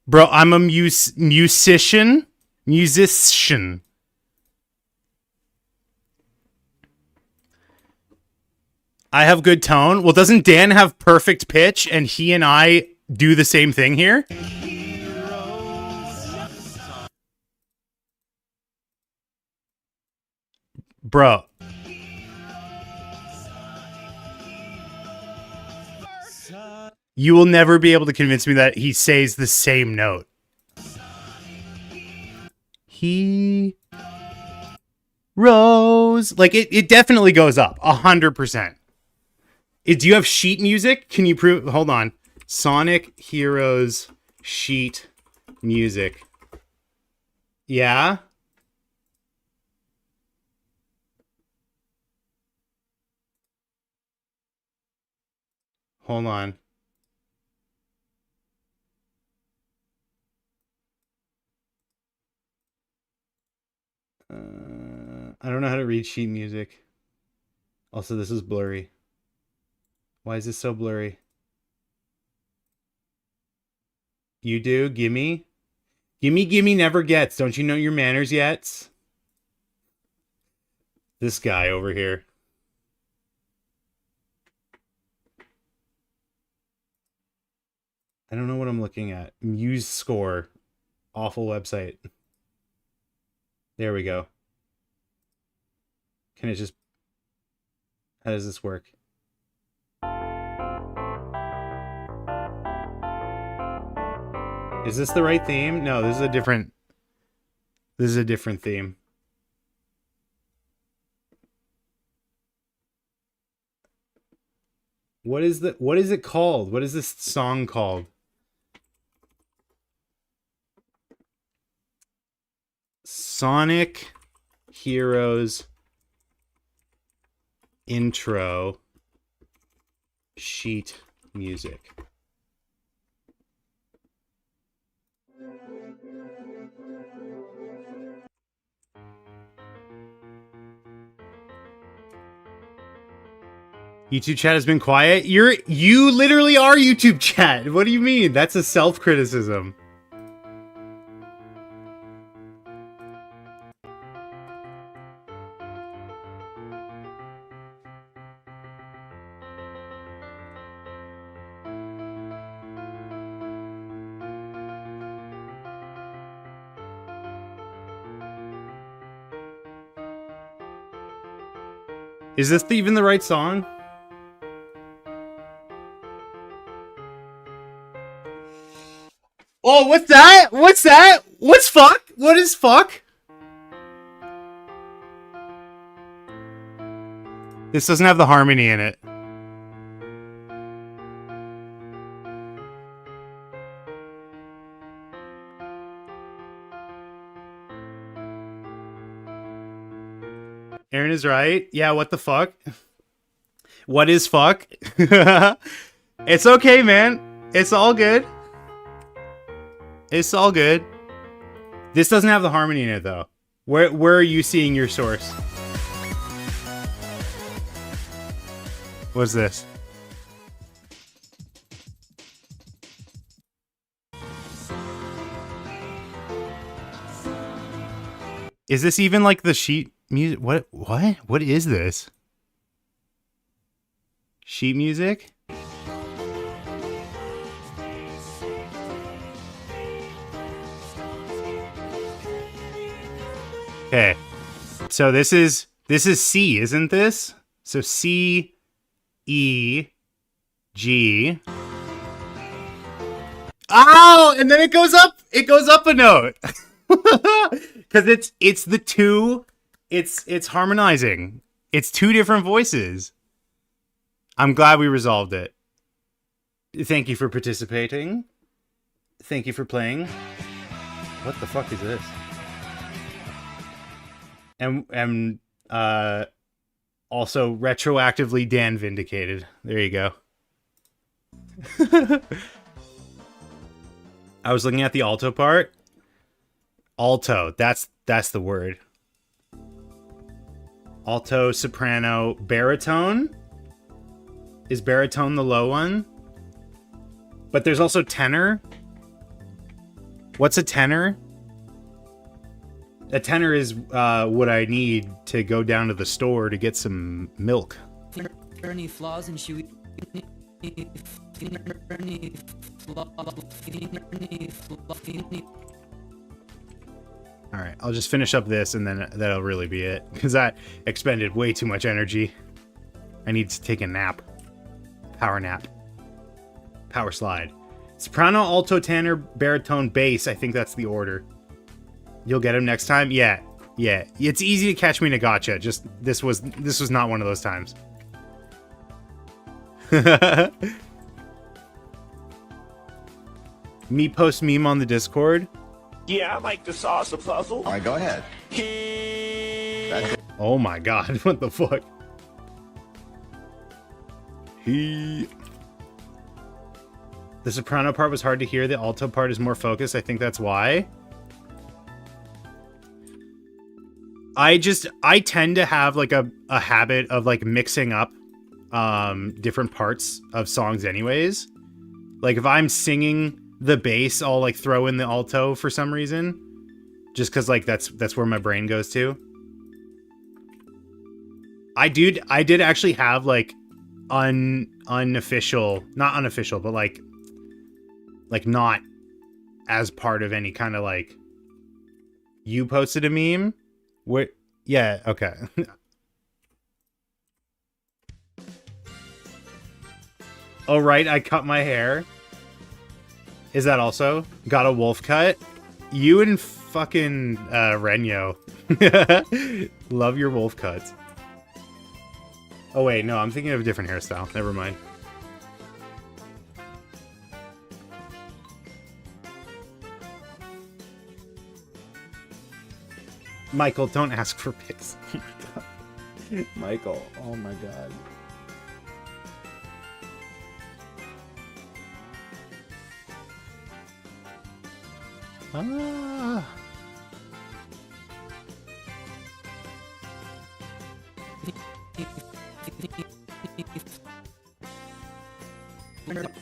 Bro, I'm a musician. Musician. I have good tone. Well, doesn't Dan have perfect pitch and he and I do the same thing here? Bro. You will never be able to convince me that he says the same note. He rose. Like, it definitely goes up. 100%. Do you have sheet music? Can you prove? Hold on. Sonic Heroes sheet music. Yeah? Hold on. I don't know how to read sheet music. Also, this is blurry. Why is this so blurry? You do? Gimme? Gimme never gets. Don't you know your manners yet? This guy over here. I don't know what I'm looking at. Muse Score. Awful website. There we go. Can it just... How does this work? Is this the right theme? No, this is a different... This is a different theme. What is it called? What is this song called? Sonic Heroes intro sheet music. YouTube chat has been quiet. You literally are YouTube chat. What do you mean? That's a self-criticism. Is this even the right song? Oh, what's that? What's that? What's fuck? What is fuck? This doesn't have the harmony in it. Aaron is right. Yeah, what the fuck? What is fuck? It's okay, man. It's all good. It's all good. This doesn't have the harmony in it, though. Where are you seeing your source? What's this? Is this even like the sheet music? What? What is this? Sheet music? Okay. So this is C, isn't this? So C, E, G. Oh, and then it goes up a note. Cuz it's the two, it's harmonizing. It's two different voices. I'm glad we resolved it. Thank you for participating. Thank you for playing. What the fuck is this? And also retroactively Dan vindicated. There you go. I was looking at the alto part. Alto, that's the word. Alto, soprano, baritone. Is baritone the low one? But there's also tenor. What's a tenor? A tenor is what I need to go down to the store to get some milk. Are there any flaws in Shui? Alright, I'll just finish up this and then that'll really be it. Because I expended way too much energy. I need to take a nap. Power nap. Power slide. Soprano, alto, tenor, baritone, bass. I think that's the order. You'll get him next time? Yeah. Yeah. It's easy to catch me in a gotcha. Just this was not one of those times. Me post meme on the Discord. Yeah, I like the salsa puzzle. All right, go ahead. Oh my god, what the fuck? The soprano part was hard to hear. The alto part is more focused. I think that's why. I tend to have like a habit of like mixing up different parts of songs anyways. Like if I'm singing the bass, I'll like throw in the alto for some reason. Just cause like that's where my brain goes to. I did actually have like unofficial, not unofficial, but like not as part of any kind of like, you posted a meme? What? Yeah, okay. Oh, right, I cut my hair. Is that also? Got a wolf cut? You and fucking Renyo. Love your wolf cuts. Oh wait, no, I'm thinking of a different hairstyle. Never mind. Michael, don't ask for pics. Oh my god. Michael, oh my god. Ah.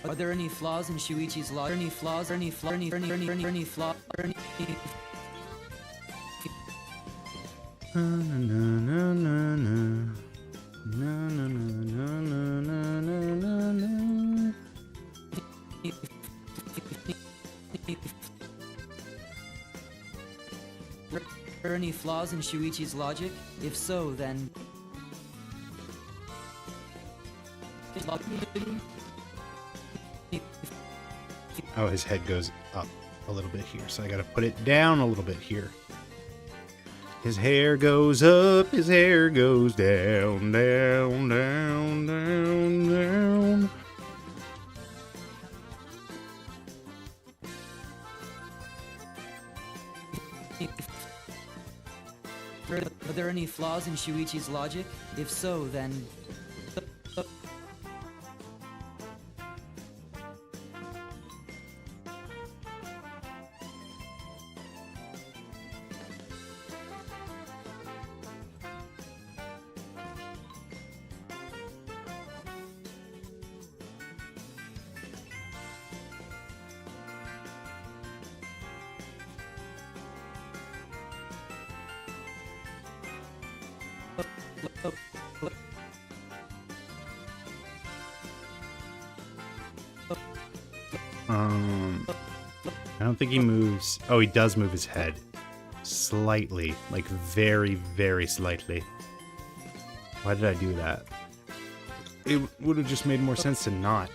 Are there any flaws in Shuichi's law? Any flaws? Any flaw? Any flaw? Any Are there any flaws in Shuichi's logic? If so, then... Oh, his head goes up a little bit here, so I gotta put it down a little bit here. His hair goes up, his hair goes down, down, down, down, down. Are there any flaws in Shuichi's logic? If so, then... I don't think he moves. Oh, he does move his head slightly. Like, very, very slightly. Why did I do that? It would have just made more sense to not.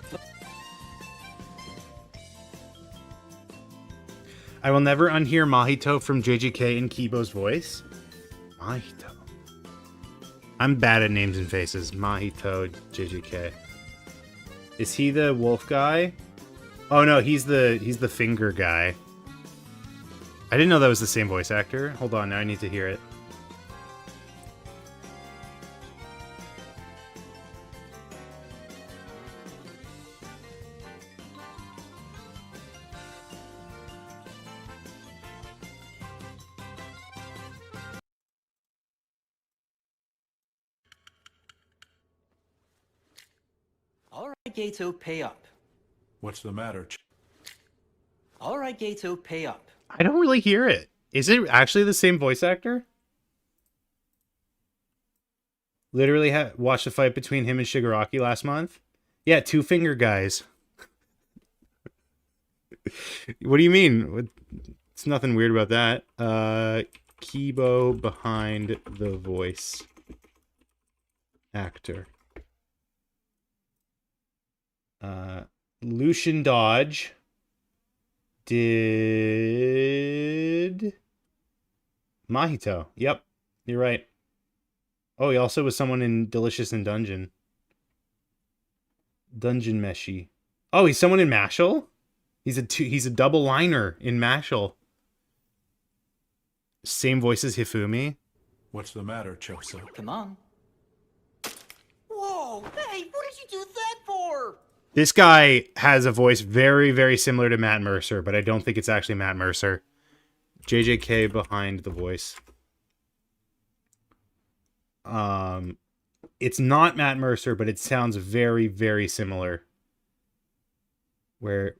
I will never unhear Mahito from JJK in Kibo's voice. Mahito. I'm bad at names and faces. Mahito, JJK. Is he the wolf guy? Oh no, he's the finger guy. I didn't know that was the same voice actor. Hold on, now I need to hear it. All right, Gato, pay up. What's the matter? All right, Gato, pay up. I don't really hear it. Is it actually the same voice actor? Literally watched a fight between him and Shigaraki last month. Yeah, two finger guys. What do you mean? It's nothing weird about that. Kibo behind the voice actor. Lucian Dodge did Mahito. Yep, you're right. Oh, he also was someone in Delicious in Dungeon. Dungeon Meshi. Oh, he's someone in Mashal? He's a double liner in Mashal. Same voice as Hifumi. What's the matter, Chosa? Come on. Whoa, hey, what did you do that for? This guy has a voice very, very similar to Matt Mercer, but I don't think it's actually Matt Mercer. JJK behind the voice. It's not Matt Mercer, but it sounds very, very similar. Where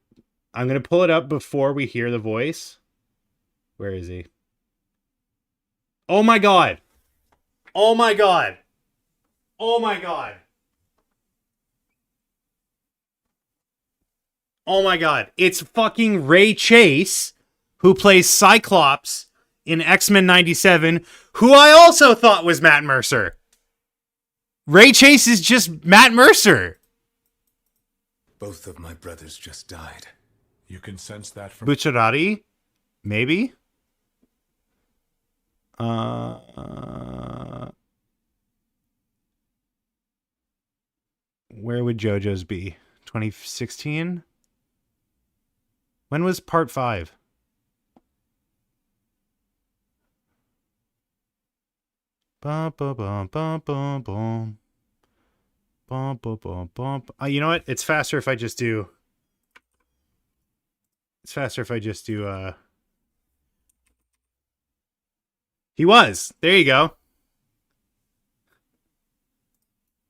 I'm going to pull it up before we hear the voice. Where is he? Oh my god. Oh my god. Oh my god. Oh my god. It's fucking Ray Chase, who plays Cyclops in X-Men 97, who I also thought was Matt Mercer. Ray Chase is just Matt Mercer. Both of my brothers just died. You can sense that from Bucciarati? Maybe? Where would JoJo's be? 2016? When was part 5? Bum, bum, bum, bum, bum, bum. Bum, bum, bum, bum. You know what? It's faster if I just do... He was. There you go.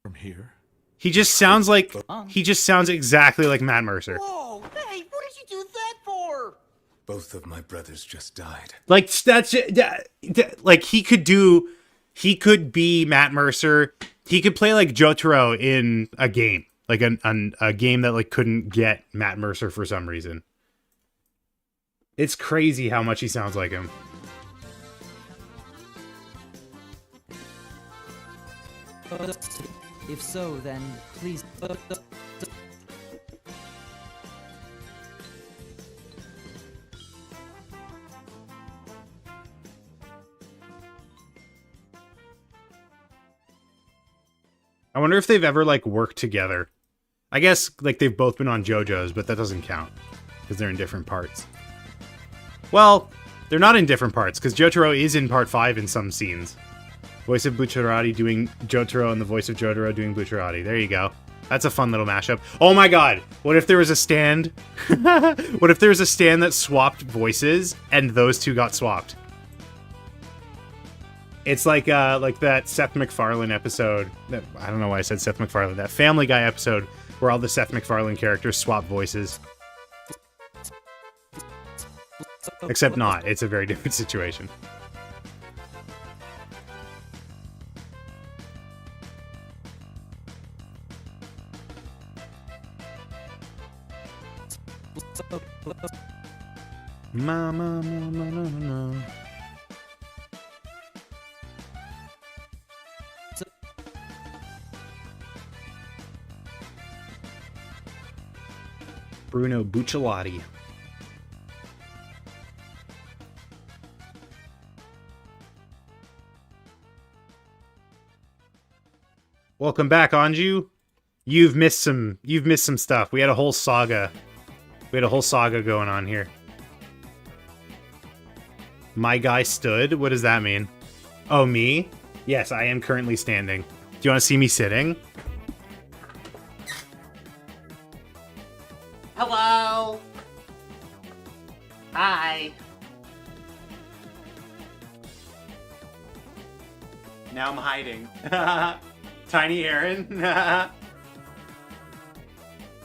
from here. He just sounds like... He just sounds exactly like Matt Mercer. Whoa, hey, what did you do that for? Both of my brothers just died. Like, that's... Like, he could be Matt Mercer. He could play like Jotaro in a game. Like a game that like couldn't get Matt Mercer for some reason. It's crazy how much he sounds like him. If so, then please. I wonder if they've ever like worked together. I guess like they've both been on JoJo's, but that doesn't count because they're in different parts. Well, they're not in different parts because Jotaro is in part 5 in some scenes. Voice of Bucciarati doing Jotaro and the voice of Jotaro doing Bucciarati. There you go. That's a fun little mashup. Oh my god! What if there was a stand? What if there was a stand that swapped voices and those two got swapped? It's like that Seth MacFarlane episode. I don't know why I said Seth MacFarlane. That Family Guy episode where all the Seth MacFarlane characters swap voices. Except not. It's a very different situation. Bruno Bucciolotti. Welcome back, Anju. You've missed some stuff. We had a whole saga. We had a whole saga going on here. My guy stood? What does that mean? Oh, me? Yes, I am currently standing. Do you want to see me sitting? Hello. Hi. Now I'm hiding. Tiny Aaron.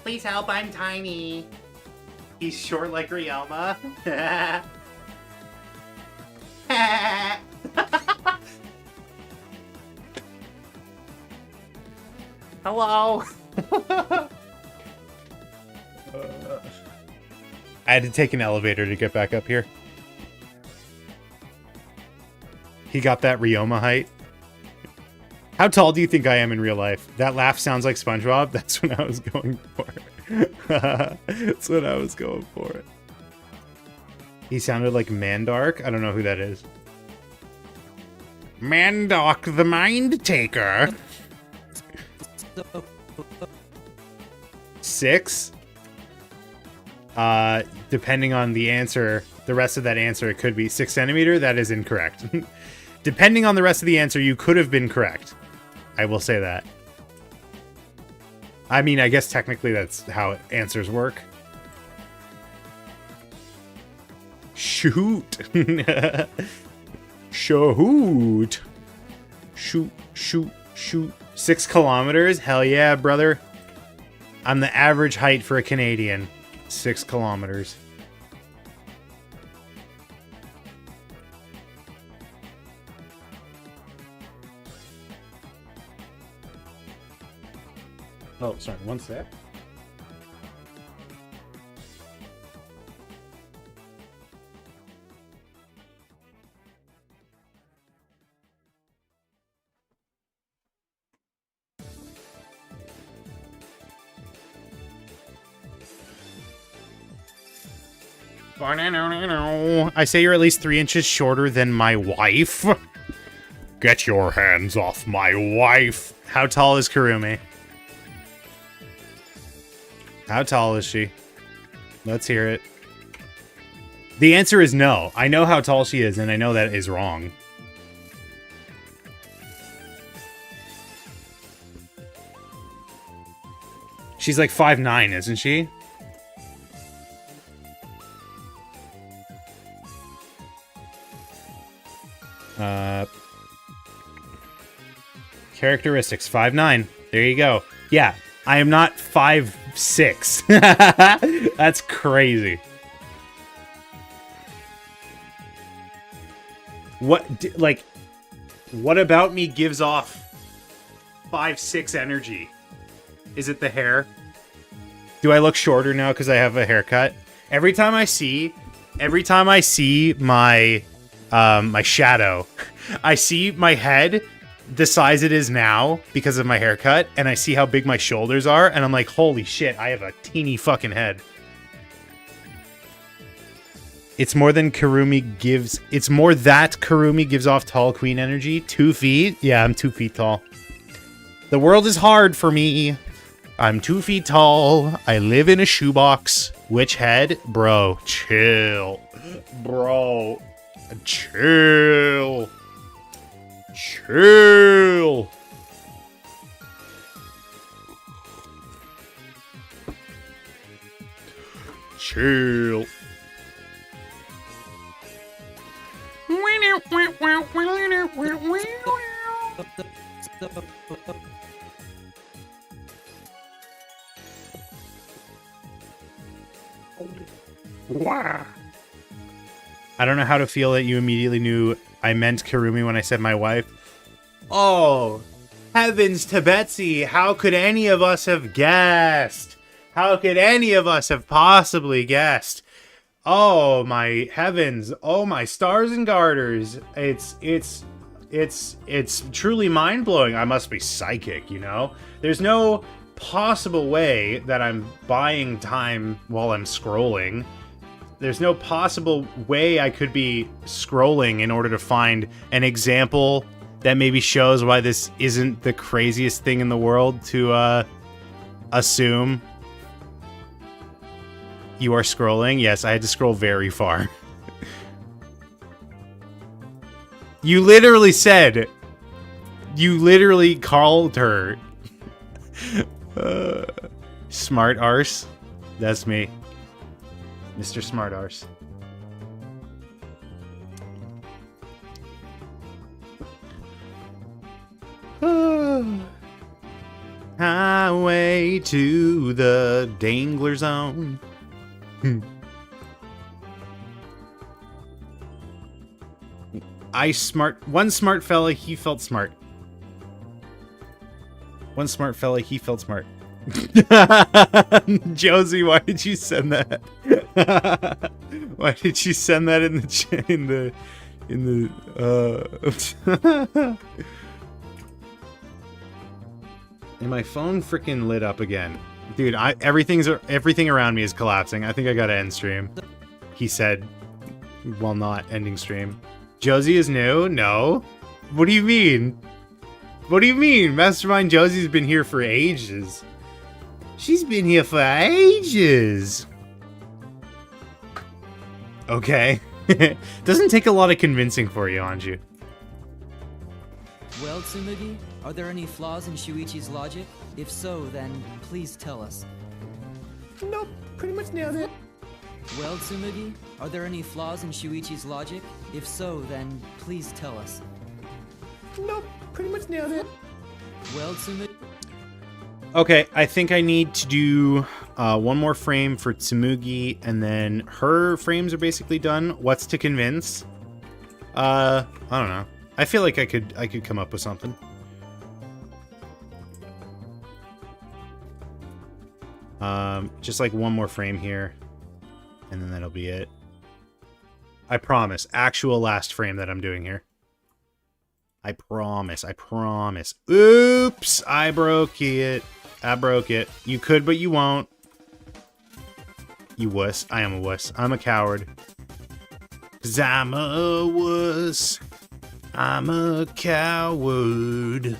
Please help, I'm tiny. He's short like Rielma. Hello. I had to take an elevator to get back up here. He got that Rioma height. How tall do you think I am in real life? That laugh sounds like SpongeBob. That's what I was going for. That's what I was going for. He sounded like Mandark. I don't know who that is. Mandark the Mind Taker. 6? Depending on the answer, the rest of that answer, it could be 6 centimeter. That is incorrect. Depending on the rest of the answer, you could have been correct. I will say that. I mean, I guess technically that's how answers work. Shoot. Shoot. Shoot, shoot, shoot. 6 kilometers? Hell yeah, brother. I'm the average height for a Canadian. 6 kilometers. Oh, sorry, one sec. I say you're at least 3 inches shorter than my wife. Get your hands off my wife. How tall is Kurumi? How tall is she? Let's hear it. The answer is no. I know how tall she is, and I know that is wrong. She's like 5'9", isn't she? Characteristics, 5'9". There you go. Yeah, I am not 5'6". That's crazy. What about me gives off 5'6" energy? Is it the hair? Do I look shorter now because I have a haircut? Every time I see my my shadow, I see my head the size it is now because of my haircut, and I see how big my shoulders are, and I'm like, holy shit, I have a teeny fucking head. It's more that Kurumi gives off tall queen energy. 2 feet? Yeah, I'm 2 feet tall. The world is hard for me. I'm 2 feet tall. I live in a shoebox. Which head? Bro, chill. Bro, chill. Chill. Chill. I don't know how to feel that you immediately knew I meant Kurumi when I said my wife. Oh, heavens to Betsy. How could any of us have guessed? How could any of us have possibly guessed? Oh, my heavens. Oh, my stars and garters. It's truly mind-blowing. I must be psychic, you know? There's no possible way that I'm buying time while I'm scrolling. There's no possible way I could be scrolling in order to find an example that maybe shows why this isn't the craziest thing in the world to assume. You are scrolling? Yes, I had to scroll very far. You literally said... You literally called her... Smart arse. That's me. Mr. Smart arse. Highway to the Dangler Zone. One smart fella, he felt smart. One smart fella, he felt smart. Josie, why did you send that? Why did you send that in the And my phone freaking lit up again. Dude, everything around me is collapsing. I think I gotta end stream. He said while not ending stream. Josie is new? No. What do you mean? What do you mean? Mastermind Josie's been here for ages. She's been here for ages. Okay. Doesn't take a lot of convincing for you, Anju. Well, Tsumugi, are there any flaws in Shuichi's logic? If so, then please tell us. Nope, pretty much nailed it. Well, Tsumugi, are there any flaws in Shuichi's logic? If so, then please tell us. Nope, pretty much nailed it. Well, Tsumugi... Okay, I think I need to do one more frame for Tsumugi, and then her frames are basically done. What's to convince? I don't know. I feel like I could come up with something. Just like one more frame here, and then that'll be it. I promise. Actual last frame that I'm doing here. I promise. I promise. Oops! I broke it. I broke it. You could, but you won't. You wuss. I am a wuss. I'm a coward. 'Cause I'm a wuss. I'm a coward.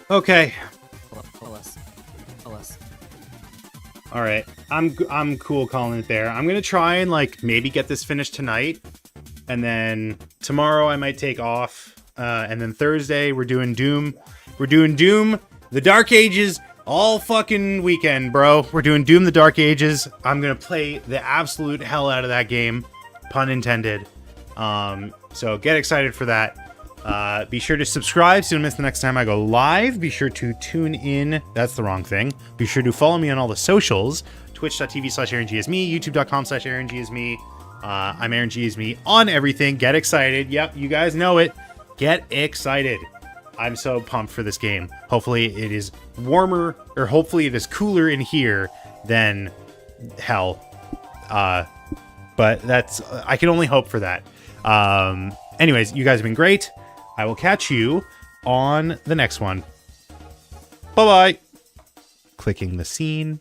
Okay. All right. I'm cool calling it there. I'm gonna try and like maybe get this finished tonight, and then tomorrow I might take off, and then Thursday we're doing Doom. We're doing Doom, the Dark Ages, all fucking weekend, bro. We're doing Doom, the Dark Ages. I'm gonna play the absolute hell out of that game, pun intended. So get excited for that. Be sure to subscribe so you don't miss the next time I go live. Be sure to tune in. That's the wrong thing. Be sure to follow me on all the socials. Twitch.tv/AaronGisme, YouTube.com/AaronGisme. I'm AaronGisme on everything. Get excited. Yep, you guys know it. Get excited. I'm so pumped for this game. Hopefully it is warmer, or hopefully it is cooler in here than hell. But that's, I can only hope for that. Anyways, you guys have been great. I will catch you on the next one. Bye-bye. Clicking the scene.